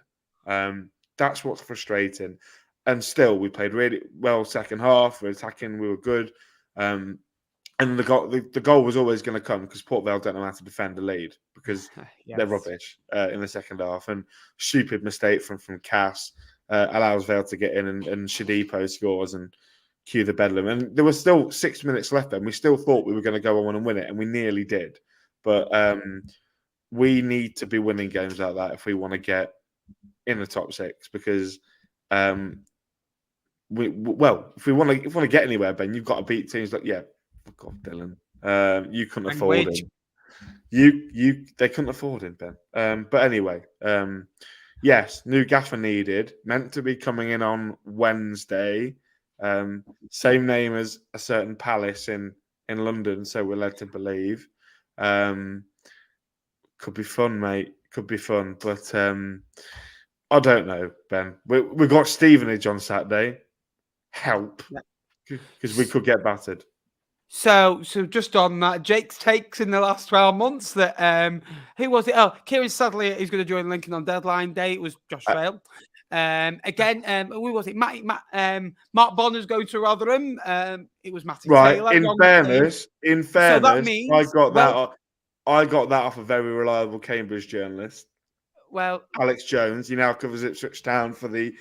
That's what's frustrating. And still, we played really well second half. We're attacking, we were good. And the goal was always going to come because Port Vale don't know how to defend the lead because they're rubbish in the second half. And stupid mistake from Cass allows Vale to get in, and Shadipo scores and cue the bedlam. And there was still 6 minutes left then. We still thought we were going to go on and win it, and we nearly did. But we need to be winning games like that if we want to get in the top 6 because if we want to get anywhere, Ben, you've got to beat teams like fuck off, Dylan. You couldn't afford him. They couldn't afford him, Ben. But anyway, yes, new gaffer needed. Meant to be coming in on Wednesday. Same name as a certain palace in London, so we're led to believe. Could be fun, mate. Could be fun, but I don't know, Ben. We got Stevenage on Saturday. Help, because we could get battered. So just on that, Jake's takes in the last 12 months that who was it? Oh, Kieran Sadler is going to join Lincoln on deadline day. It was Josh Vale. Again, who was it? Mark Bonner's going to Rotherham. It was Matty Taylor. In fairness, so that means I got that off a very reliable Cambridge journalist. Well, Alex Jones, he now covers Ipswich Town for the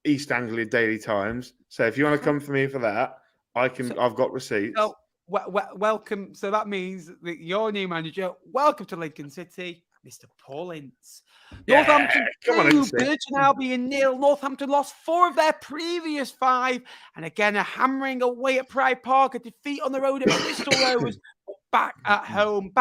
East Anglia Daily Times. So if you want to come for me for that, I've got receipts. So, welcome. So that means that your new manager, welcome to Lincoln City, Mr. Paul Ince. Northampton 2, Burton Albion 0. Northampton lost 4 of their previous 5. And again, a hammering away at Pride Park, a defeat on the road at Bristol Rovers. Back at home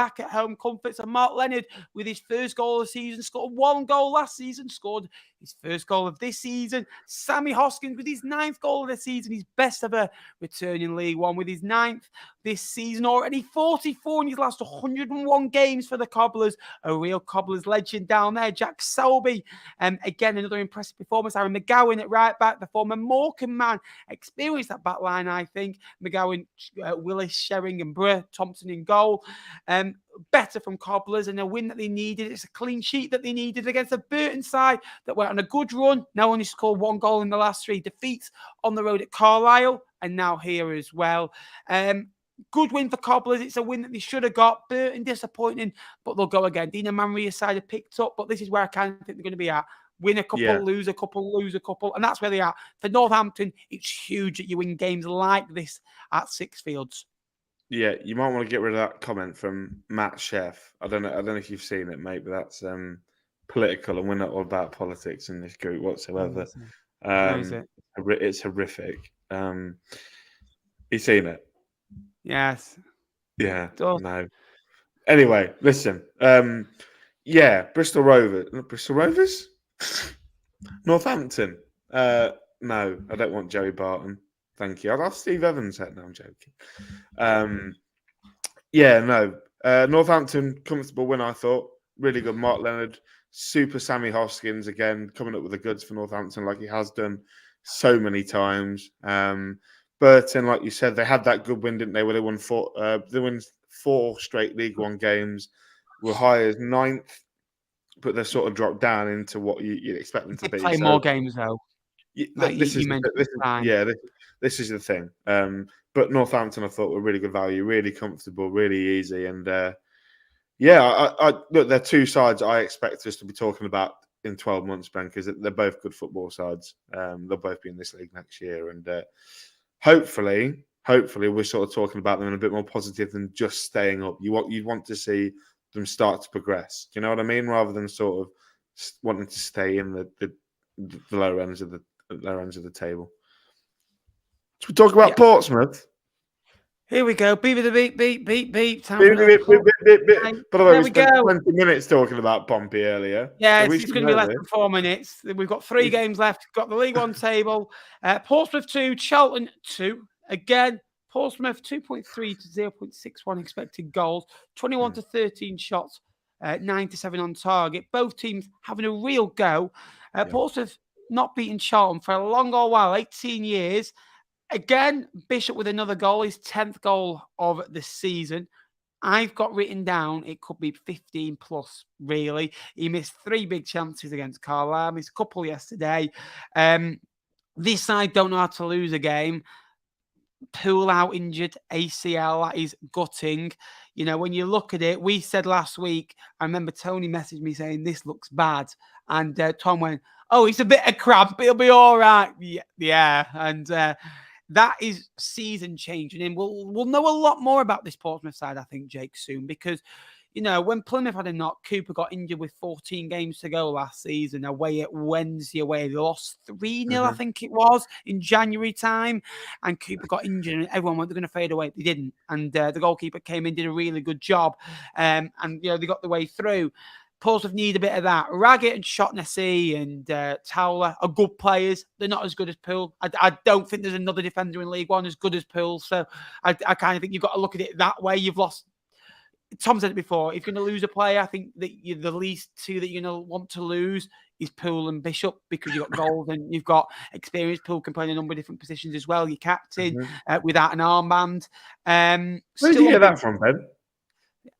comforts. And Mark Leonard, with his first goal of the season, scored 1 goal last season, scored his first goal of this season. Sammy Hoskins with his 9th goal of the season, his best ever return in League One with his 9th this season already. 44 in his last 101 games for the Cobblers. A real Cobblers legend down there. Jack Selby, again, another impressive performance. Aaron McGowan at right back, the former Morecambe man, experienced that back line, I think. McGowan, Willis, Shering and Bruh, Thompson in goal. Better from Cobblers and a win that they needed. It's a clean sheet that they needed against a Burton side that went on a good run. Now only scored 1 goal in the last 3 defeats on the road at Carlisle and now here as well. Good win for Cobblers. It's a win that they should have got. Burton disappointing, but they'll go again. Dina Manria's side have picked up, but this is where I kind of think they're going to be at. Win a couple, lose a couple, lose a couple, and that's where they are. For Northampton, it's huge that you win games like this at Sixfields. Yeah, you might want to get rid of that comment from Matt Sheff. I don't know if you've seen it, mate, but that's political, and we're not all about politics in this group whatsoever. It's horrific. You seen it? Yes. Yeah. No. Anyway, listen. Bristol Rovers. Bristol Rovers? Northampton. No, I don't want Joey Barton. Thank you. I'll have Steve Evans head. No, I'm joking. Yeah, no. Northampton, comfortable win, I thought. Really good. Mark Leonard, super Sammy Hoskins again, coming up with the goods for Northampton like he has done so many times. Burton, like you said, they had that good win, didn't they? Where they won four straight League One games, were high as ninth, but they've sort of dropped down into what you'd expect them to They be. play more games though. Like This you mentioned, time. This is the thing. But Northampton, I thought, were really good value, really comfortable, really easy, and look, they're two sides I expect us to be talking about in 12 months, Ben, because they're both good football sides. They'll both be in this league next year, and hopefully, we're sort of talking about them in a bit more positive than just staying up. You want to see them start to progress. Do you know what I mean? Rather than sort of wanting to stay in the lower ends of the table. Should we talk about Portsmouth? Here we go. Beep with the beep, beep, beep, beep. By the way, we spent 20 minutes talking about Pompey earlier. Yeah, so it's going to be less than 4 minutes. We've got 3 games left. We've got the League One table. Portsmouth 2, Cheltenham 2. Again, Portsmouth 2.3 to 0.61 expected goals, 21 to 13 shots, 9 to 7 on target. Both teams having a real go. Portsmouth not beating Cheltenham for a long old while, 18 years. Again, Bishop with another goal, his 10th goal of the season. I've got written down it could be 15 plus, really. He missed 3 big chances against Carlisle, missed a couple yesterday. This side don't know how to lose a game. Poole out injured, ACL, that is gutting. You know, when you look at it, we said last week, I remember Tony messaged me saying, this looks bad. And Tom went, oh, he's a bit of crap, but he'll be all right. Yeah. And that is season changing. And we'll know a lot more about this Portsmouth side, I think, Jake, soon. Because, you know, when Plymouth had a knock, Cooper got injured with 14 games to go last season, away at Wednesday, away. They lost 3-0, I think it was, in January time. And Cooper got injured and everyone went, they're going to fade away. They didn't. And the goalkeeper came in, did a really good job. And, you know, they got the way through. Portsmouth need a bit of that. Raggett and Shotnessy and Towler are good players. They're not as good as Poole. I don't think there's another defender in League One as good as Poole. So I kind of think you've got to look at it that way. You've lost. Tom said it before. If you're going to lose a player, I think that the least 2 that you're going to want to lose is Poole and Bishop, because you've got goals and you've got experience. Poole can play in a number of different positions as well. Your captain without an armband. Where did you get that from, Ben?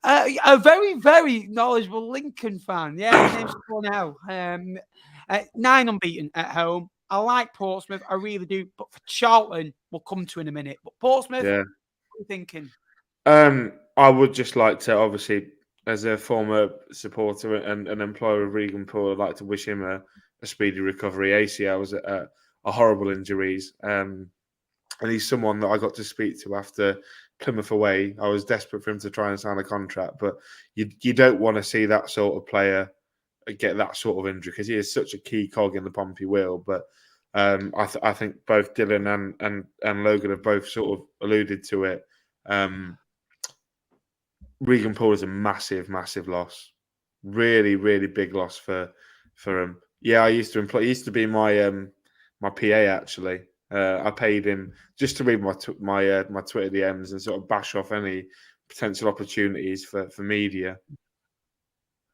A very, very knowledgeable Lincoln fan. Yeah, his name's Cornell. 9 unbeaten at home. I like Portsmouth. I really do. But for Charlton, we'll come to in a minute. But Portsmouth, what are you thinking? I would just like to, obviously, as a former supporter and an employer of Regan Poole, I'd like to wish him a speedy recovery. ACL was a horrible injuries. And he's someone that I got to speak to after Plymouth away. I was desperate for him to try and sign a contract, but you don't want to see that sort of player get that sort of injury, because he is such a key cog in the Pompey wheel. But I think both Dylan and Logan have both sort of alluded to it. Regan Poole is a massive, massive loss. Really, really big loss for him. Yeah, he used to be my my PA actually. I paid him just to read my Twitter DMs and sort of bash off any potential opportunities for media.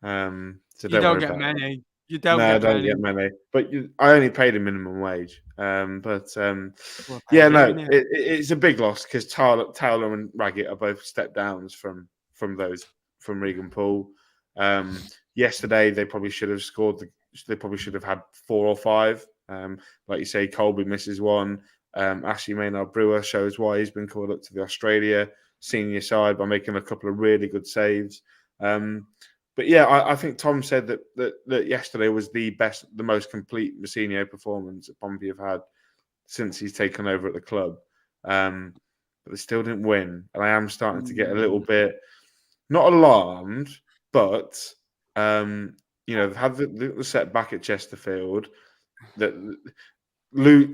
So you don't get many. You don't get many. But I only paid him minimum wage. It's a big loss because Towler and Raggett are both step downs from Regan Poole. Yesterday they probably should have scored. They probably should have had 4 or 5. Like you say, Colby misses one. Ashley Maynard Brewer shows why he's been called up to the Australia senior side by making a couple of really good saves. But yeah, I think Tom said that yesterday was the most complete Mousinho performance that Pompey have had since he's taken over at the club. But they still didn't win, and I am starting to get a little bit not alarmed, but they've had the setback at Chesterfield. That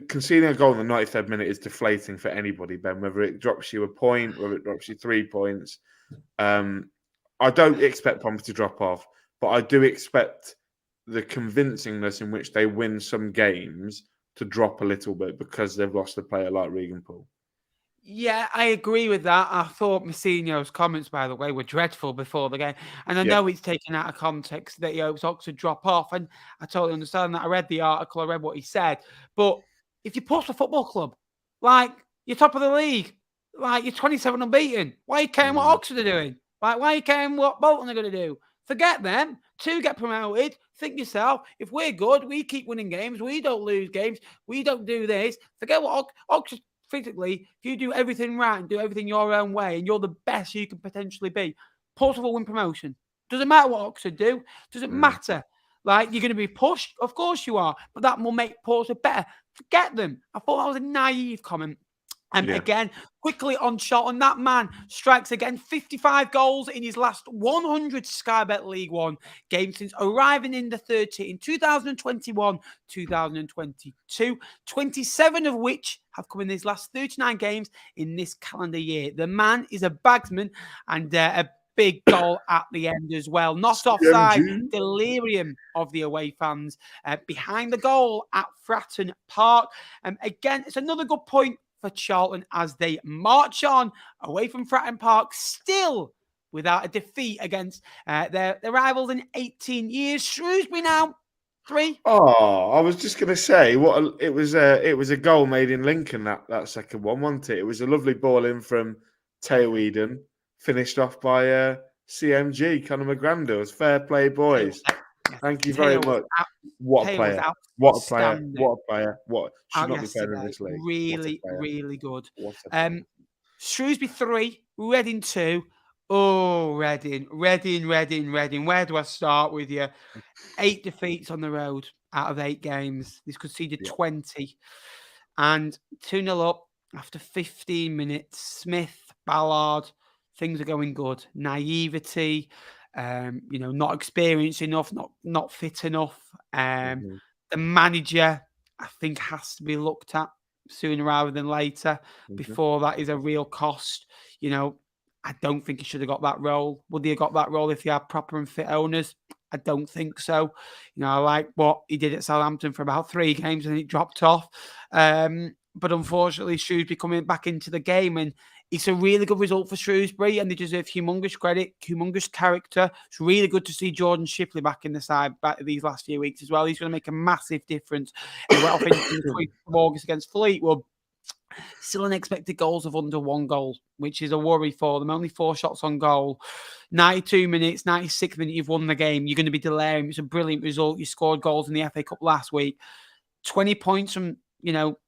conceding a goal in the 93rd minute is deflating for anybody, Ben. Whether it drops you a point, whether it drops you 3 points. I don't expect Pompey to drop off, but I do expect the convincingness in which they win some games to drop a little bit because they've lost a player like Regan Poole. Yeah, I agree with that. I thought Mousinho's comments, by the way, were dreadful before the game. And I Yeah. know it's taken out of context that he hopes Oxford drop off. And I totally understand that. I read the article, I read what he said. But if you push a football club, like you're top of the league, like you're 27 unbeaten, why are you caring what Oxford are doing? Like, why are you caring what Bolton are going to do? Forget them. 2 get promoted. Think yourself, if we're good, we keep winning games. We don't lose games. We don't do this. Forget what Oxford. Physically, if you do everything right and do everything your own way and you're the best you can potentially be, Portsmouth will win promotion. Doesn't matter what Oxford do. Doesn't matter. Like, you're going to be pushed. Of course you are. But that will make Portsmouth better. Forget them. I thought that was a naive comment. And again, quickly on Charlton, that man strikes again 55 goals in his last 100 Sky Bet League One games since arriving in the 30 in 2021, 2022, 27 of which have come in these last 39 games in this calendar year. The man is a bagsman and a big goal at the end as well. Not offside, delirium of the away fans behind the goal at Fratton Park. Again, it's another good point for Charlton as they march on away from Fratton Park, still without a defeat against their rivals in 18 years. Shrewsbury now 3. Oh, I was just going to say, it was a goal made in Lincoln, that second one, wasn't it? It was a lovely ball in from Teo Eden, finished off by CMG, Conor McGrandle. It was fair play, boys. Thank you very much. What a player. What a player. What a player. What should not be playing in this league. Really, really good. Shrewsbury 3, Reading 2. Oh, Reading. Where do I start with you? 8 defeats on the road out of 8 games. They've conceded 20. And 2-0 up after 15 minutes. Smith, Ballard, things are going good. Naivety, not experienced enough, not fit enough. The manager, I think, has to be looked at sooner rather than later. Before that is a real cost. I don't think he should have got that role. Would he have got that role if he had proper and fit owners? I don't think so. I like what he did at Southampton for about 3 games and it dropped off. But unfortunately, Shrewsbury coming back into the game, and it's a really good result for Shrewsbury, and they deserve humongous credit, humongous character. It's really good to see Jordan Shipley back in the side back these last few weeks as well. He's going to make a massive difference. He went off in the 20th of August against Fleetwood. Still unexpected goals of under 1 goal, which is a worry for them. Only 4 shots on goal. 92 minutes, 96th minute, you've won the game. You're going to be delirium. It's a brilliant result. You scored goals in the FA Cup last week. 20 points from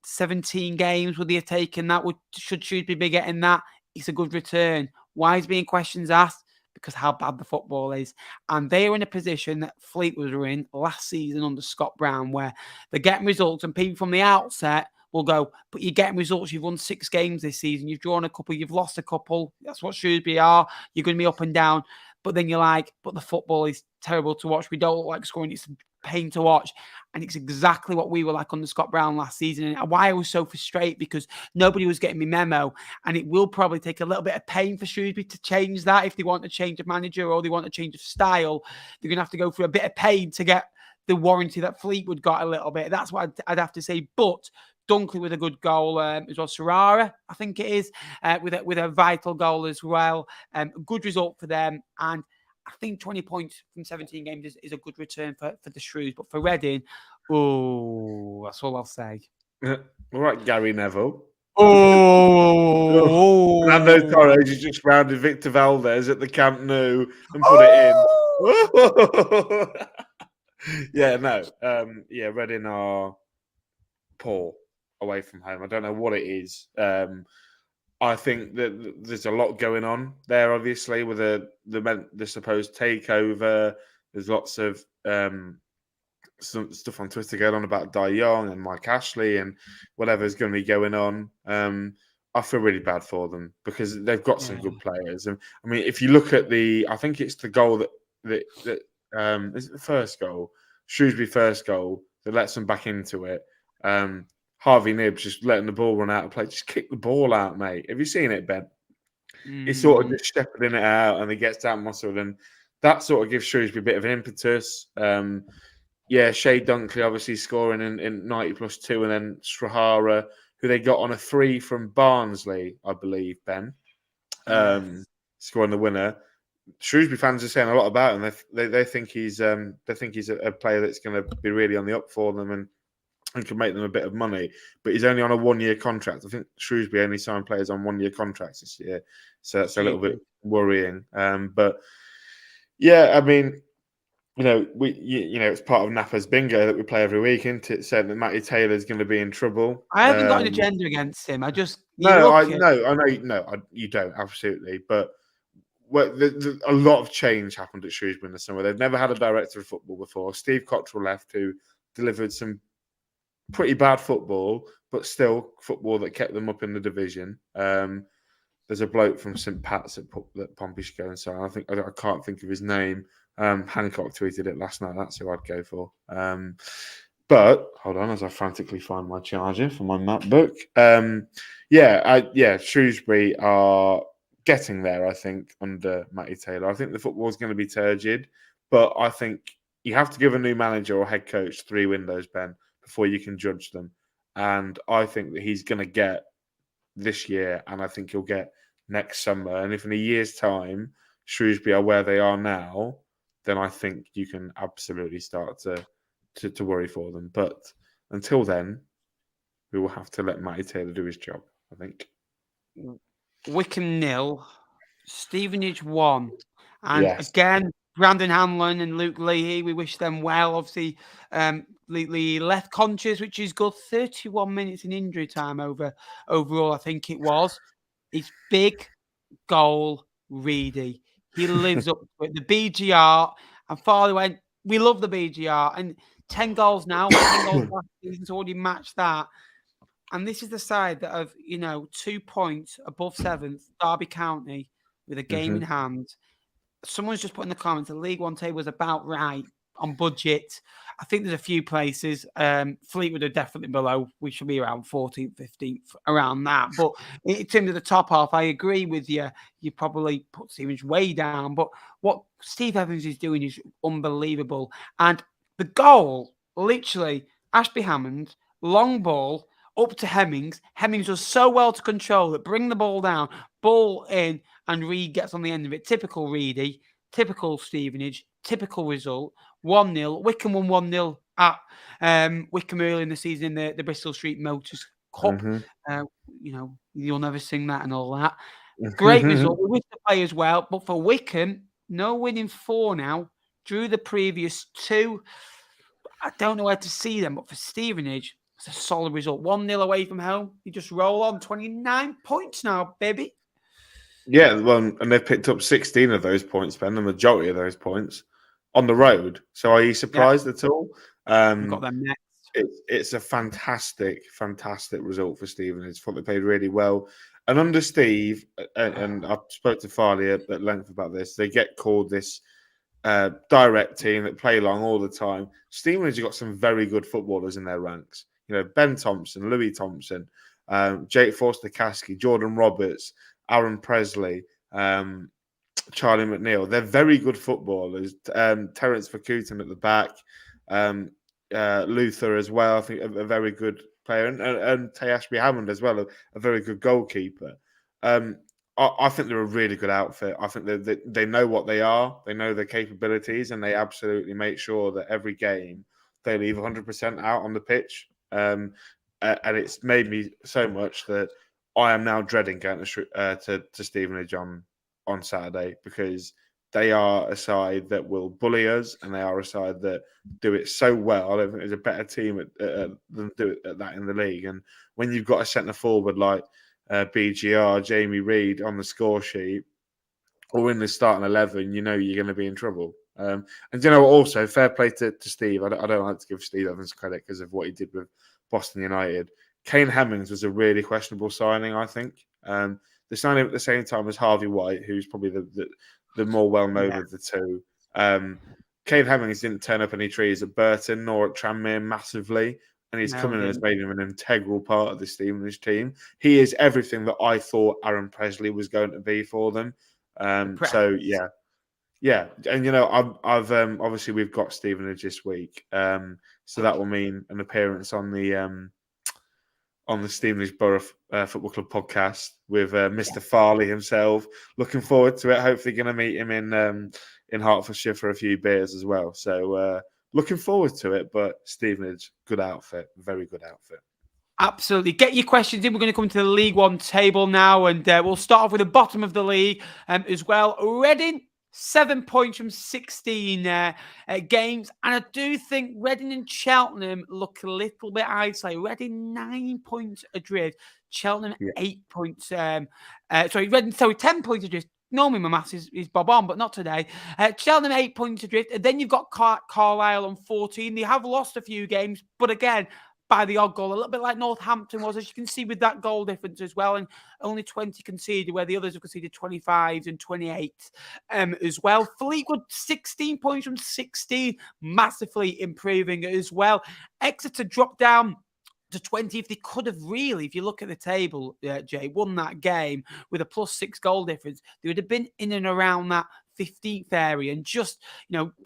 17 games. Would they have taken that? Should Shrewsbury be getting that? It's a good return. Why is being questions asked? Because how bad the football is. And they are in a position that Fleetwood were in last season under Scott Brown, where they're getting results and people from the outset will go, but you're getting results. You've won 6 games this season. You've drawn a couple. You've lost a couple. That's what Shrewsbury are. You're going to be up and down. But then you're like, but the football is terrible to watch. We don't look like scoring. It's pain to watch. And it's exactly what we were like under Scott Brown last season. And why I was so frustrated, because nobody was getting me memo. And it will probably take a little bit of pain for Shrewsbury to change that. If they want to change of manager or they want to change of style, they're going to have to go through a bit of pain to get the warranty that Fleetwood got a little bit. That's what I'd have to say. But Dunkley with a good goal as well. Serrara, I think it is, with a vital goal as well. Good result for them. And I think 20 points from 17 games is a good return for the Shrews. But for Reading, that's all I'll say. All right, Gary Neville. Fernando Torres has just rounded Victor Valdez at the Camp Nou and put it in. Reading are poor away from home. I don't know what it is. I think that there's a lot going on there, obviously, with the supposed takeover. There's lots of some stuff on Twitter going on about Dai Young and Mike Ashley and whatever's going to be going on. I feel really bad for them because they've got some good players. And I mean, if you look at I think it's the goal that is it the first goal, Shrewsbury first goal that lets them back into it. Harvey Nibbs just letting the ball run out of play. Just kick the ball out, mate. Have you seen it, Ben? He's sort of just shepherding it out and he gets down muscled, and that sort of gives Shrewsbury a bit of an impetus. Yeah, Shea Dunkley obviously scoring in 90 plus 2, and then Strahara, who they got on a 3 from Barnsley, I believe, Ben, Yes. scoring the winner. Shrewsbury fans are saying a lot about him. They think he's a player that's going to be really on the up for them and can make them a bit of money. But he's only on a 1-year contract. I think Shrewsbury only signed players on 1-year contracts this year, so that's a little bit worrying. But yeah, I mean, it's part of Napa's bingo that we play every week, isn't it? Saying that Matty Taylor's going to be in trouble. I haven't got an agenda against him. I just I know you don't absolutely, but a lot of change happened at Shrewsbury in the summer. They've never had a director of football before. Steve Cottrell left, who delivered some pretty bad football, but still football that kept them up in the division. There's a bloke from St Pat's that Pompey should go and sign. I can't think of his name. Hancock tweeted it last night. That's who I'd go for. But hold on, as I frantically find my charger for my MacBook. Shrewsbury are getting there, I think, under Matty Taylor. I think the football is going to be turgid, but I think you have to give a new manager or head coach 3 windows, Ben, before you can judge them. And I think that he's going to get this year, and I think he'll get next summer. And if in a year's time Shrewsbury are where they are now, then I think you can absolutely start to worry for them. But until then, we will have to let Matty Taylor do his job, I think. Wycombe 0, Stevenage 1. And again, Brandon Hanlon and Luke Leahy, we wish them well. Obviously, Luke Leahy left conscious, which is good. 31 minutes in injury time overall, I think it was. It's big goal, Reedy. He lives up to it. The BGR, and Farley went, we love the BGR. And 10 goals now, 10 goals last season's already matched that. And this is the side that have, 2 points above 7th, Derby County, with a game in hand. Someone's just put in the comments, the League One table was about right on budget. I think there's a few places. Fleetwood are definitely below. We should be around 14th, 15th, around that. But in terms of the top half, I agree with you. You probably put Stevenage way down. But what Steve Evans is doing is unbelievable. And the goal, literally, Ashby Hammond, long ball, up to Hemmings. Hemmings does so well to control it, bring the ball down, ball in, and Reed gets on the end of it. Typical Reedy, typical Stevenage, typical result. 1-0. Wycombe won 1-0 at Wycombe early in the season in the Bristol Street Motors Cup. You'll never sing that and all that. Great result. We wish to play as well. But for Wycombe, no winning 4 now. Drew the previous 2. I don't know where to see them, but for Stevenage, it's a solid result. 1-0 away from home. You just roll on. 29 points now, baby. Yeah, well, and they've picked up 16 of those points, Ben, the majority of those points on the road. So are you surprised at all? We've got them next. It's a fantastic, fantastic result for Stevenage. I thought they played really well. And under Steve, and I spoke to Farley at length about this, they get called this direct team that play long all the time. Stevenage have got some very good footballers in their ranks. Ben Thompson, Louis Thompson, Jake Forster-Caskey, Jordan Roberts, Aaron Presley, Charlie McNeil. They're very good footballers. Terence Verkooten at the back, Luther as well. I think a very good player, and Tay Ashby Hammond as well, a very good goalkeeper. I think they're a really good outfit. I think they know what they are. They know their capabilities, and they absolutely make sure that every game they leave 100% out on the pitch. And it's made me so much that I am now dreading going to Stevenage on Saturday, because they are a side that will bully us, and they are a side that do it so well. I don't think there's a better team than do it at that in the league. And when you've got a centre forward like BGR, Jamie Reid on the score sheet, or in the starting 11, you're going to be in trouble. And also fair play to Steve. I don't like to give Steve Evans credit because of what he did with Boston United. Kane Hemmings was a really questionable signing, I think. They signed him at the same time as Harvey White, who's probably the more well-known of the two. Kane Hemmings didn't turn up any trees at Burton nor at Tranmere massively, and he's come in and has made him an integral part of the Stevenage team. He is everything that I thought Aaron Presley was going to be for them. So, yeah. Yeah, and I've obviously we've got Stevenage this week, so that will mean an appearance on the Stevenage Borough Football Club podcast with Mr. Farley himself. Looking forward to it. Hopefully, going to meet him in Hertfordshire for a few beers as well. So looking forward to it. But Stevenage, good outfit, very good outfit. Absolutely. Get your questions in. We're going to come to the League One table now, and we'll start off with the bottom of the league as well. Reading, 7 points from 16 games. And I do think Reading and Cheltenham look a little bit isolated. Reading 9 points adrift. Cheltenham 8 points. Reading, 10 points adrift. Normally my maths is bob on, but not today. Cheltenham 8 points adrift. And then you've got Carlisle on 14. They have lost a few games, but again, by the odd goal, a little bit like Northampton was, as you can see with that goal difference as well, and only 20 conceded, where the others have conceded 25 and 28 as well. Fleetwood, 16 points from 16, massively improving as well. Exeter dropped down to 20. If they could have really, if you look at the table, Jay, won that game with a +6 goal difference, they would have been in and around that 15th area, and just,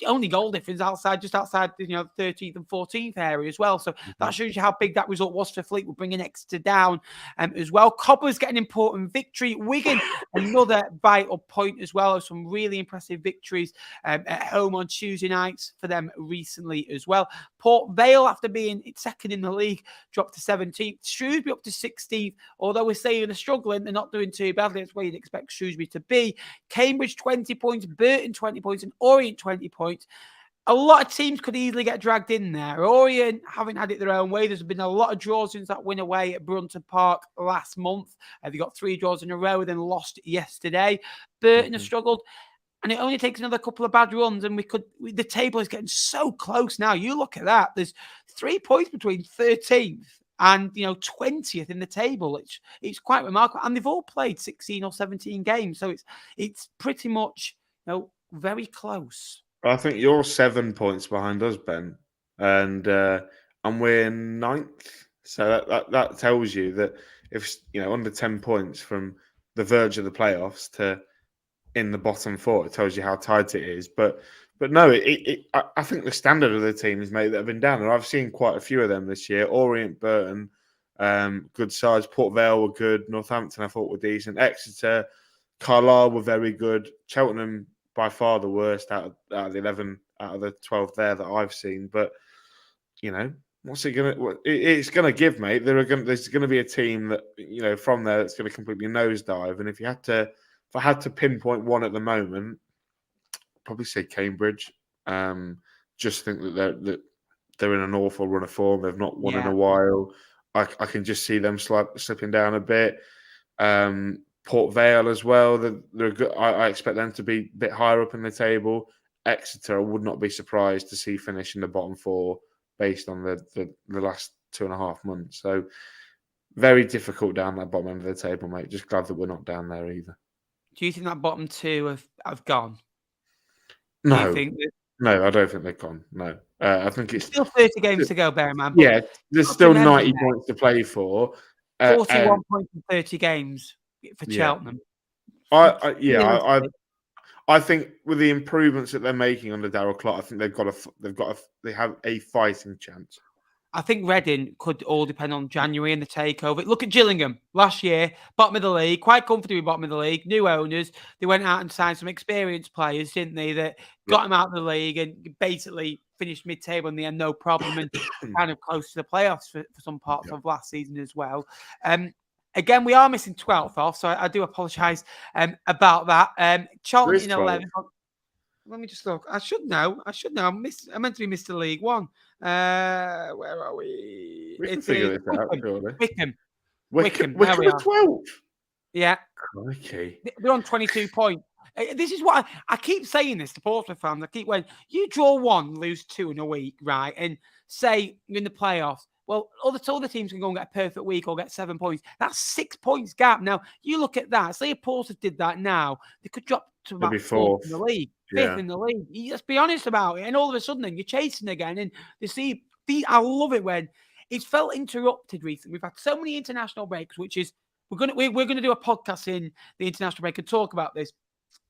only goal difference just outside the 13th and 14th area as well. So that shows you how big that result was for Fleetwood, bringing Exeter down as well. Cobblers get an important victory. Wigan, another vital point as well, of some really impressive victories at home on Tuesday nights for them recently as well. Port Vale, after being second in the league, dropped to 17th. Shrewsbury up to 16th. Although we're saying they're struggling, they're not doing too badly. That's where you'd expect Shrewsbury to be. Cambridge, 20 points. Burton, 20 points. And Orient, 20 points. A lot of teams could easily get dragged in there. Orient haven't had it their own way. There's been a lot of draws since that win away at Brunton Park last month. They got 3 draws in a row, then lost yesterday. Burton has struggled. And it only takes another couple of bad runs, and the table is getting so close now. You look at that. There's 3 points between 13th and 20th in the table. It's quite remarkable. And they've all played 16 or 17 games. So it's pretty much very close. I think you're 7 points behind us, Ben, and we're 9th. So that tells you that if under 10 points from the verge of the playoffs to in the bottom 4, it tells you how tight it is. But no, I think the standard of the teams, mate, that have been down, and I've seen quite a few of them this year. Orient, Burton, good sides. Port Vale were good. Northampton, I thought, were decent. Exeter, Carlisle were very good. Cheltenham, by far the worst out of the 11, out of the 12 there that I've seen. But what's it gonna? It's gonna give, mate. There's gonna be a team that from there that's gonna completely nosedive. And if I had to pinpoint one at the moment, I'd probably say Cambridge. Just think that they're in an awful run of form. They've not won in a while. I can just see them slipping down a bit. Port Vale as well. They're good. I expect them to be a bit higher up in the table. Exeter, I would not be surprised to see finish in the bottom 4 based on the last 2.5 months. So very difficult down that bottom end of the table, mate. Just glad that we're not down there either. Do you think that bottom 2 have gone? No, no, I don't think they've gone. No, I think it's still 30 games to go. Bear in mind. Yeah, there's still 90 points to play for. 41 points in 30 games for Cheltenham. I think with the improvements that they're making under Darryl Clott, I think they have a fighting chance. I think Reading could all depend on January and the takeover. Look at Gillingham last year, bottom of the league, quite comfortably bottom of the league, new owners. They went out and signed some experienced players, didn't they, that got them out of the league and basically finished mid-table in the end, no problem, and kind of close to the playoffs for some parts of last season as well. Again, we are missing 12th off, so I do apologise about that. Charlton in 11th. Let me just look. I should know. I meant to be Mr. League One. Where are we? We can figure this out, surely. Wycombe. Wycombe are 12th. Yeah. Okay. They're on 22 points. This is what I keep saying this to Portsmouth fans. I keep going, you draw 1, lose 2 in a week, right? And say you're in the playoffs. Well, other teams can go and get a perfect week or get 7 points. That's 6 points gap. Now, you look at that. Say if Portsmouth did that now, they could drop to about 4th in the league, 5th in the league. Let's be honest about it. And all of a sudden, you're chasing again. And I love it when it's felt interrupted recently. We've had so many international breaks, which is we're gonna do a podcast in the international break and talk about this.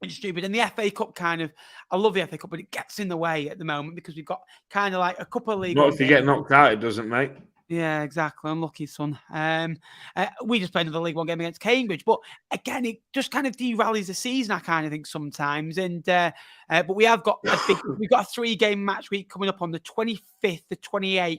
It's stupid. And the FA Cup I love the FA Cup, but it gets in the way at the moment because we've got kind of like a couple of League Not One if you get games. knocked out, it doesn't, mate. Yeah, exactly. Unlucky, son. We just played another League One game against Cambridge, but again, it just kind of derallies the season. I kind of think sometimes, but we have got we've got a 3-game match week coming up on the 25th, the 28th,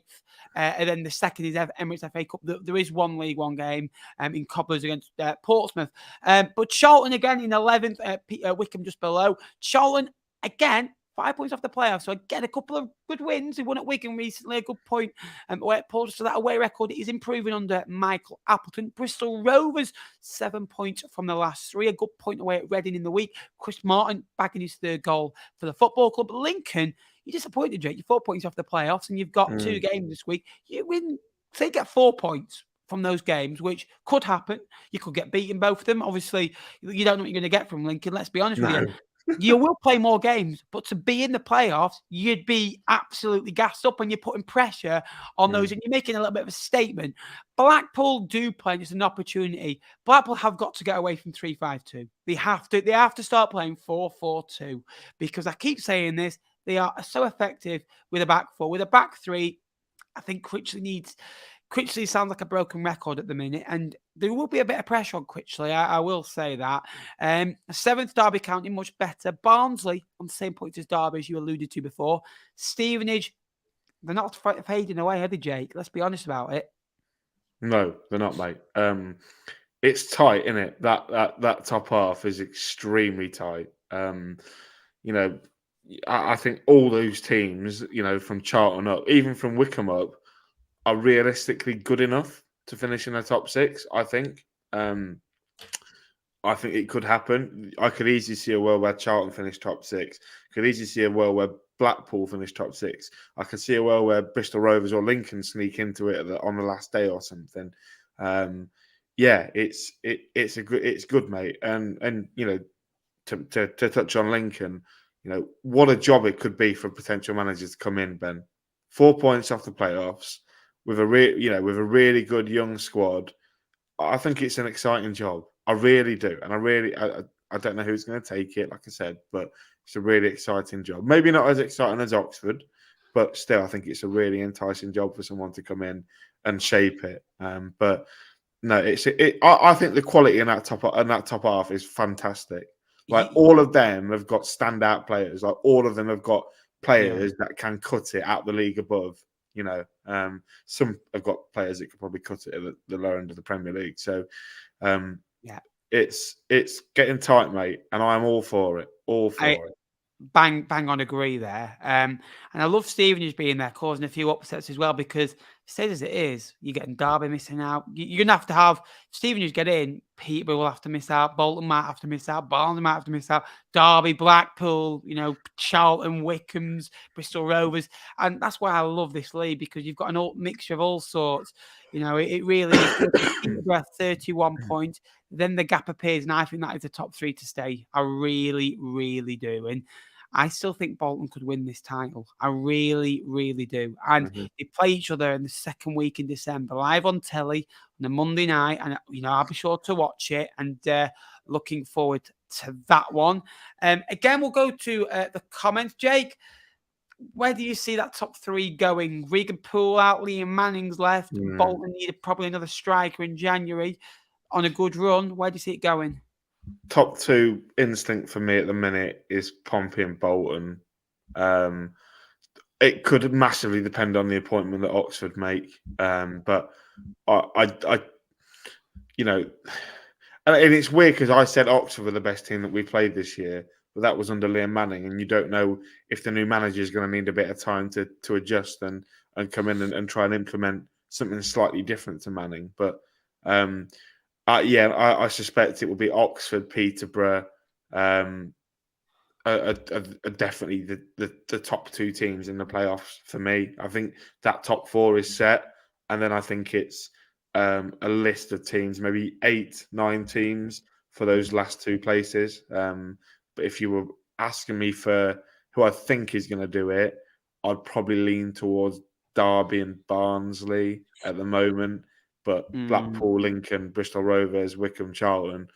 and then the second is Emirates FA Cup. There is one League One game in Cobblers against Portsmouth, but Charlton again in 11th, Wycombe just below. Charlton again. 5 points off the playoffs. So again, a couple of good wins. He won at Wigan recently, a good point. So that away record is improving under Michael Appleton. Bristol Rovers, 7 points from the last 3. A good point away at Reading in the week. Chris Martin bagging his 3rd goal for the football club. Lincoln, you're disappointed, Jake. You're 4 points off the playoffs and you've got 2 games this week. You win, say, get 4 points from those games, which could happen. You could get beaten both of them. Obviously, you don't know what you're going to get from Lincoln. Let's be honest with you. You will play more games, but to be in the playoffs, you'd be absolutely gassed up and you're putting pressure on those and you're making a little bit of a statement. Blackpool do play, it's an opportunity. Blackpool have got to get away from 3-5-2. They have to start playing 4-4-2 because I keep saying this, they are so effective with a back 4. With a back 3, I think Critchley sounds like a broken record at the minute, and there will be a bit of pressure on Critchley. I will say that. 7th Derby County, much better. Barnsley on the same point as Derby, as you alluded to before. Stevenage, they're not fading away, are they, Jake? Let's be honest about it. No, they're not, mate. It's tight, isn't it? That top half is extremely tight. I think all those teams, from Charlton up, even from Wycombe up, are realistically good enough to finish in the top 6, I think. I think it could happen. I could easily see a world where Charlton finish top 6. Could easily see a world where Blackpool finish top 6. I could see a world where Bristol Rovers or Lincoln sneak into it on the last day or something. It's good, mate. And to touch on Lincoln, what a job it could be for potential managers to come in, Ben. 4 points off the playoffs. With a really good young squad, I think it's an exciting job. I really do, and I don't know who's going to take it. Like I said, but it's a really exciting job. Maybe not as exciting as Oxford, but still, I think it's a really enticing job for someone to come in and shape it. But no, I think the quality in that top half is fantastic. Like all of them have got standout players. Like all of them have got players that can cut it out the league above. Some have got players that could probably cut it at the lower end of the Premier League. So, it's getting tight, mate, and I'm all for it. Bang on agree there. And I love Stevenage being there, causing a few upsets as well, because said as it is, you're getting Derby missing out. You're going to have Stevenage get in, Peterborough will have to miss out, Bolton might have to miss out, Barnsley might have to miss out, Derby, Blackpool, Charlton, Wycombe, Bristol Rovers. And that's why I love this league, because you've got an old mixture of all sorts. It really is. Peterborough 31 points. Then the gap appears, and I think that is the top 3 to stay. I really, really do. And I still think Bolton could win this title. I really, really do. And they play each other in the second week in December, live on telly on a Monday night. And, I'll be sure to watch it, and looking forward to that one. Again, we'll go to the comments. Jake, where do you see that top 3 going? Regan Poole out, Liam Manning's left. Bolton needed probably another striker in January on a good run. Where do you see it going? Top 2 instinct for me at the minute is Pompey and Bolton. It could massively depend on the appointment that Oxford make, but and it's weird because I said Oxford were the best team that we played this year, but that was under Liam Manning, and you don't know if the new manager is going to need a bit of time to adjust and come in and try and implement something slightly different to Manning, but. I suspect it will be Oxford, Peterborough, are definitely the top 2 teams in the playoffs for me. I think that top 4 is set, and then I think it's a list of teams, maybe 8, 9 teams for those last 2 places. But if you were asking me for who I think is going to do it, I'd probably lean towards Derby and Barnsley at the moment. But Blackpool, Lincoln, Bristol Rovers, Wycombe, Charlton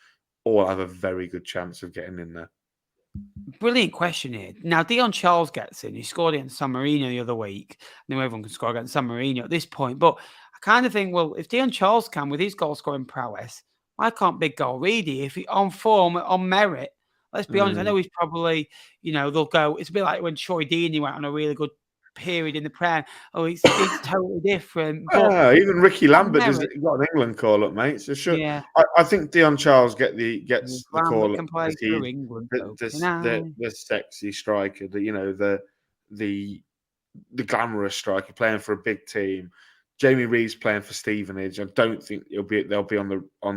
all have a very good chance of getting in there. Brilliant question here. Now, Dion Charles gets in. He scored against San Marino the other week. I know everyone can score against San Marino at this point, but I kind of think, well, if Dion Charles can with his goal-scoring prowess, why can't Big Goal Reedy? If he on form, on merit, let's be honest, I know he's probably, they'll go, it's a bit like when Troy Deeney went on a really good period in the Prem. Oh, it's totally different. But even Ricky Lambert has merit, got an England call up, mate. So sure, yeah. I think Dion Charles gets the call up Can play because for he's England. the sexy striker, the glamorous striker playing for a big team. Jamie Reed's playing for Stevenage. I don't think they'll be on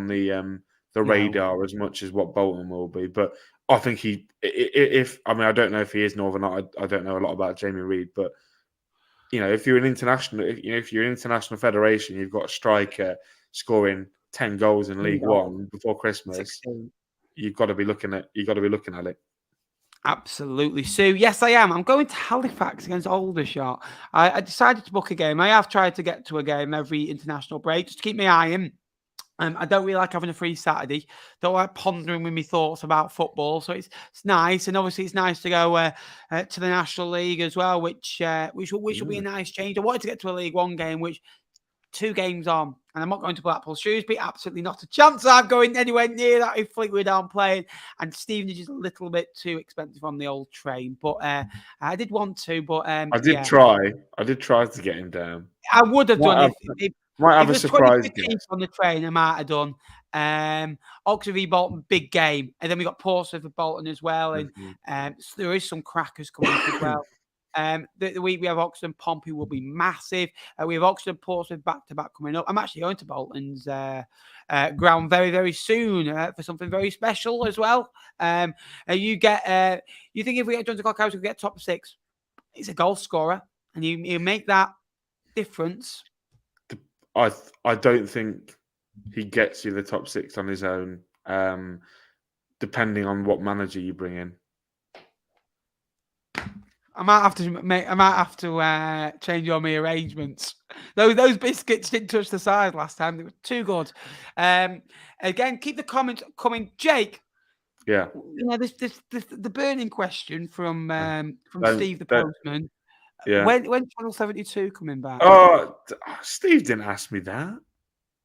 the radar as much as what Bolton will be. But I think I don't know if he is Northern. I don't know a lot about Jamie Reed, but if you're an international, if you're an international federation, you've got a striker scoring 10 goals in League One before Christmas. 16. You've got to be looking at it. Absolutely, Sue. Yes, I am. I'm going to Halifax against Aldershot. I decided to book a game. I have tried to get to a game every international break just to keep my eye in. I don't really like having a free Saturday. Don't like pondering with my thoughts about football. So it's nice, and obviously it's nice to go to the National League as well, which will be a nice change. I wanted to get to a League One game, which 2 games on, and I'm not going to Blackpool. Shrewsbury, absolutely not a chance. I'm going anywhere near that if Fleetwood aren't playing. And Stevenage is a little bit too expensive on the old train. But I did want to, but I did try. I did try to get him down. I would have done if might have a surprise game on the train. I might have done. Oxford v Bolton, big game, and then we got Portsmouth with Bolton as well, and so there is some crackers coming up as well. The week we have Oxford and Pompey will be massive. We have Oxford and Portsmouth back to back coming up. I'm actually going to Bolton's ground very, very soon for something very special as well. You think if we get John Cockhouse, we'll get top 6. He's a goal scorer, and you make that difference. I don't think he gets you the top 6 on his own, depending on what manager you bring in. I might have to change all my arrangements. Those biscuits didn't touch the side last time. They were too good. Again, keep the comments coming, Jake. Yeah. The burning question from Steve the Postman. Yeah. When Channel 72 coming back? Oh, Steve didn't ask me that.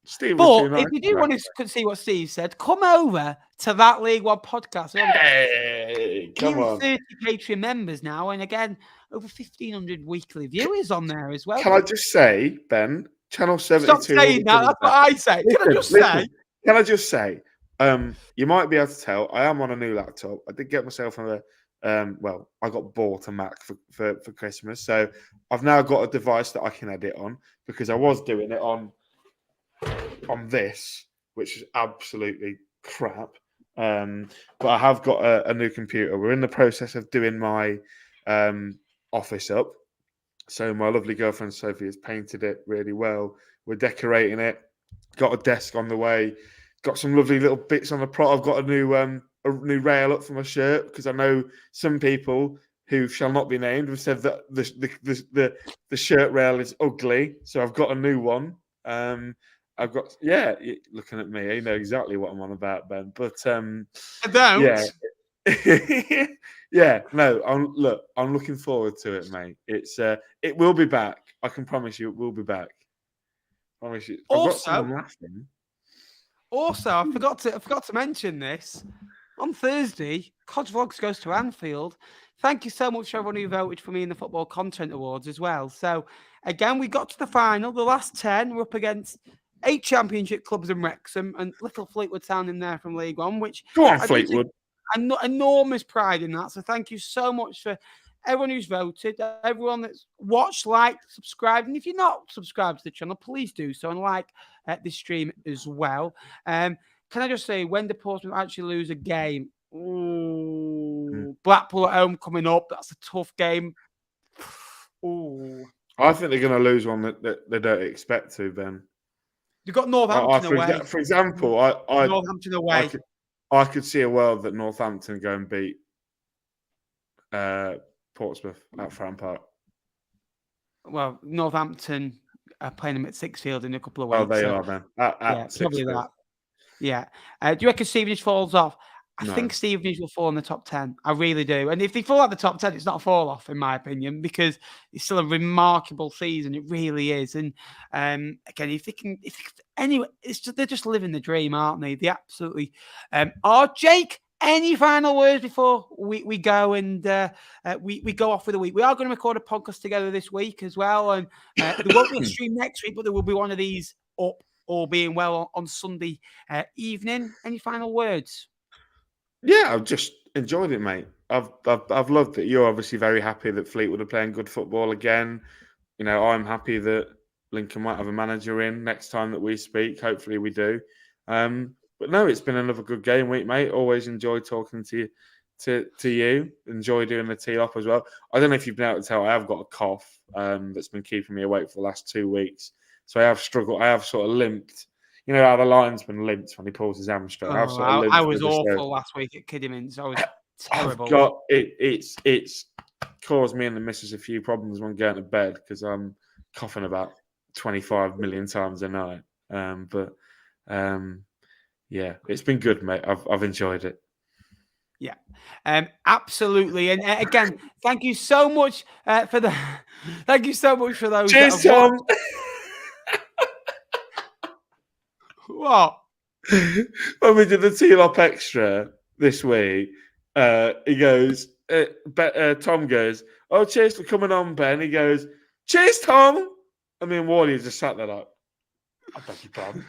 Steve, but if you do want to see what Steve said, come over to that League One podcast. Hey, come on. 30 Patreon members now, and again, over 1,500 weekly viewers on there as well. Can I just say, Ben, Channel 72... Stop saying that. That's what I say. Can I just say, you might be able to tell, I am on a new laptop. I did get myself I got bought a Mac for Christmas. So I've now got a device that I can edit on, because I was doing it on this, which is absolutely crap. But I have got a new computer. We're in the process of doing my office up. So my lovely girlfriend Sophie has painted it really well. We're decorating it. Got a desk on the way. Got some lovely little bits on the prop. I've got a new rail up for my shirt, because I know some people who shall not be named have said that the shirt rail is ugly. So I've got a new one. I've got looking at me, you know exactly what I'm on about, Ben. But I don't. Yeah, no. I'm looking forward to it, mate. It will be back. I can promise you, it will be back. Promise you. I've got someone laughing. Also, I forgot to mention this. On Thursday, Cod's Vlogs goes to Anfield. Thank you so much to everyone who voted for me in the Football Content Awards as well. So, again, we got to the final. The last 10 were up against 8 Championship clubs in Wrexham and little Fleetwood Town in there from League One, which... Go on, Fleetwood. Enormous pride in that. So thank you so much for everyone who's voted, everyone that's watched, liked, subscribed. And if you're not subscribed to the channel, please do so and like this stream as well. Can I just say, when the Portsmouth actually lose a game, Blackpool at home coming up, that's a tough game. I think they're going to lose one that they don't expect to, Ben. You've got Northampton away. For example, Northampton away. I could see a world that Northampton go and beat Portsmouth at Fram Park. Well, Northampton are playing them at Sixfield in a couple of weeks. Oh, they are, man. At probably that. Yeah. Do you reckon Stevenage falls off? I No. think Stevenage will fall in the top 10. I really do. And if they fall out the top 10, it's not a fall off, in my opinion, because it's still a remarkable season. It really is. And again, anyway, they're just living the dream, aren't they? They absolutely are. Jake, any final words before we go and we go off for the week? We are going to record a podcast together this week as well. And there won't be a stream next week, but there will be one of these up, all being well, on Sunday evening. Any final words? Yeah, I've just enjoyed it, mate. I've loved it. You're obviously very happy that Fleetwood are playing good football again. You know, I'm happy that Lincoln might have a manager in next time that we speak. Hopefully we do. But no, it's been another good game week, mate. Always enjoy talking to you. Enjoy doing the tee up as well. I don't know if you've been able to tell, I have got a cough that's been keeping me awake for the last 2 weeks. So I have struggled. I have sort of limped. You know how the linesman limps when he pulls his hamstring. I was awful last week at Kidderminster. I was terrible. I've got it's caused me and the missus a few problems when going to bed because I'm coughing about 25 million times a night. Yeah, it's been good, mate. I've enjoyed it. Yeah, absolutely. And again, thank you so much for the. Thank you so much for those. Cheers, Tom. What? When we did the Teal Up Extra this week, he goes, Tom goes, "Oh, cheers for coming on, Ben." He goes, "Cheers, Tom." I mean, Wally just sat there like, "I beg your pardon."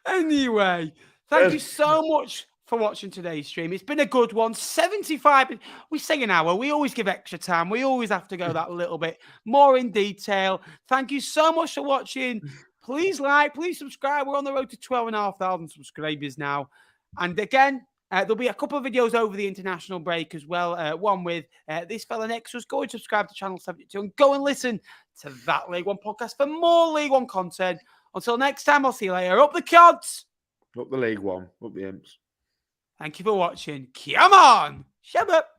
Anyway, thank you so much for watching today's stream. It's been a good one. 75. We say an hour. We always give extra time. We always have to go that little bit more in detail. Thank you so much for watching. Please like, please subscribe. We're on the road to 12,500 subscribers now. And again, there'll be a couple of videos over the international break as well. One with this fella next to us. Go and subscribe to Channel 72 and go and listen to that League One podcast for more League One content. Until next time, I'll see you later. Up the Cods! Up the League One. Up the Imps. Thank you for watching. Come on! Shut up!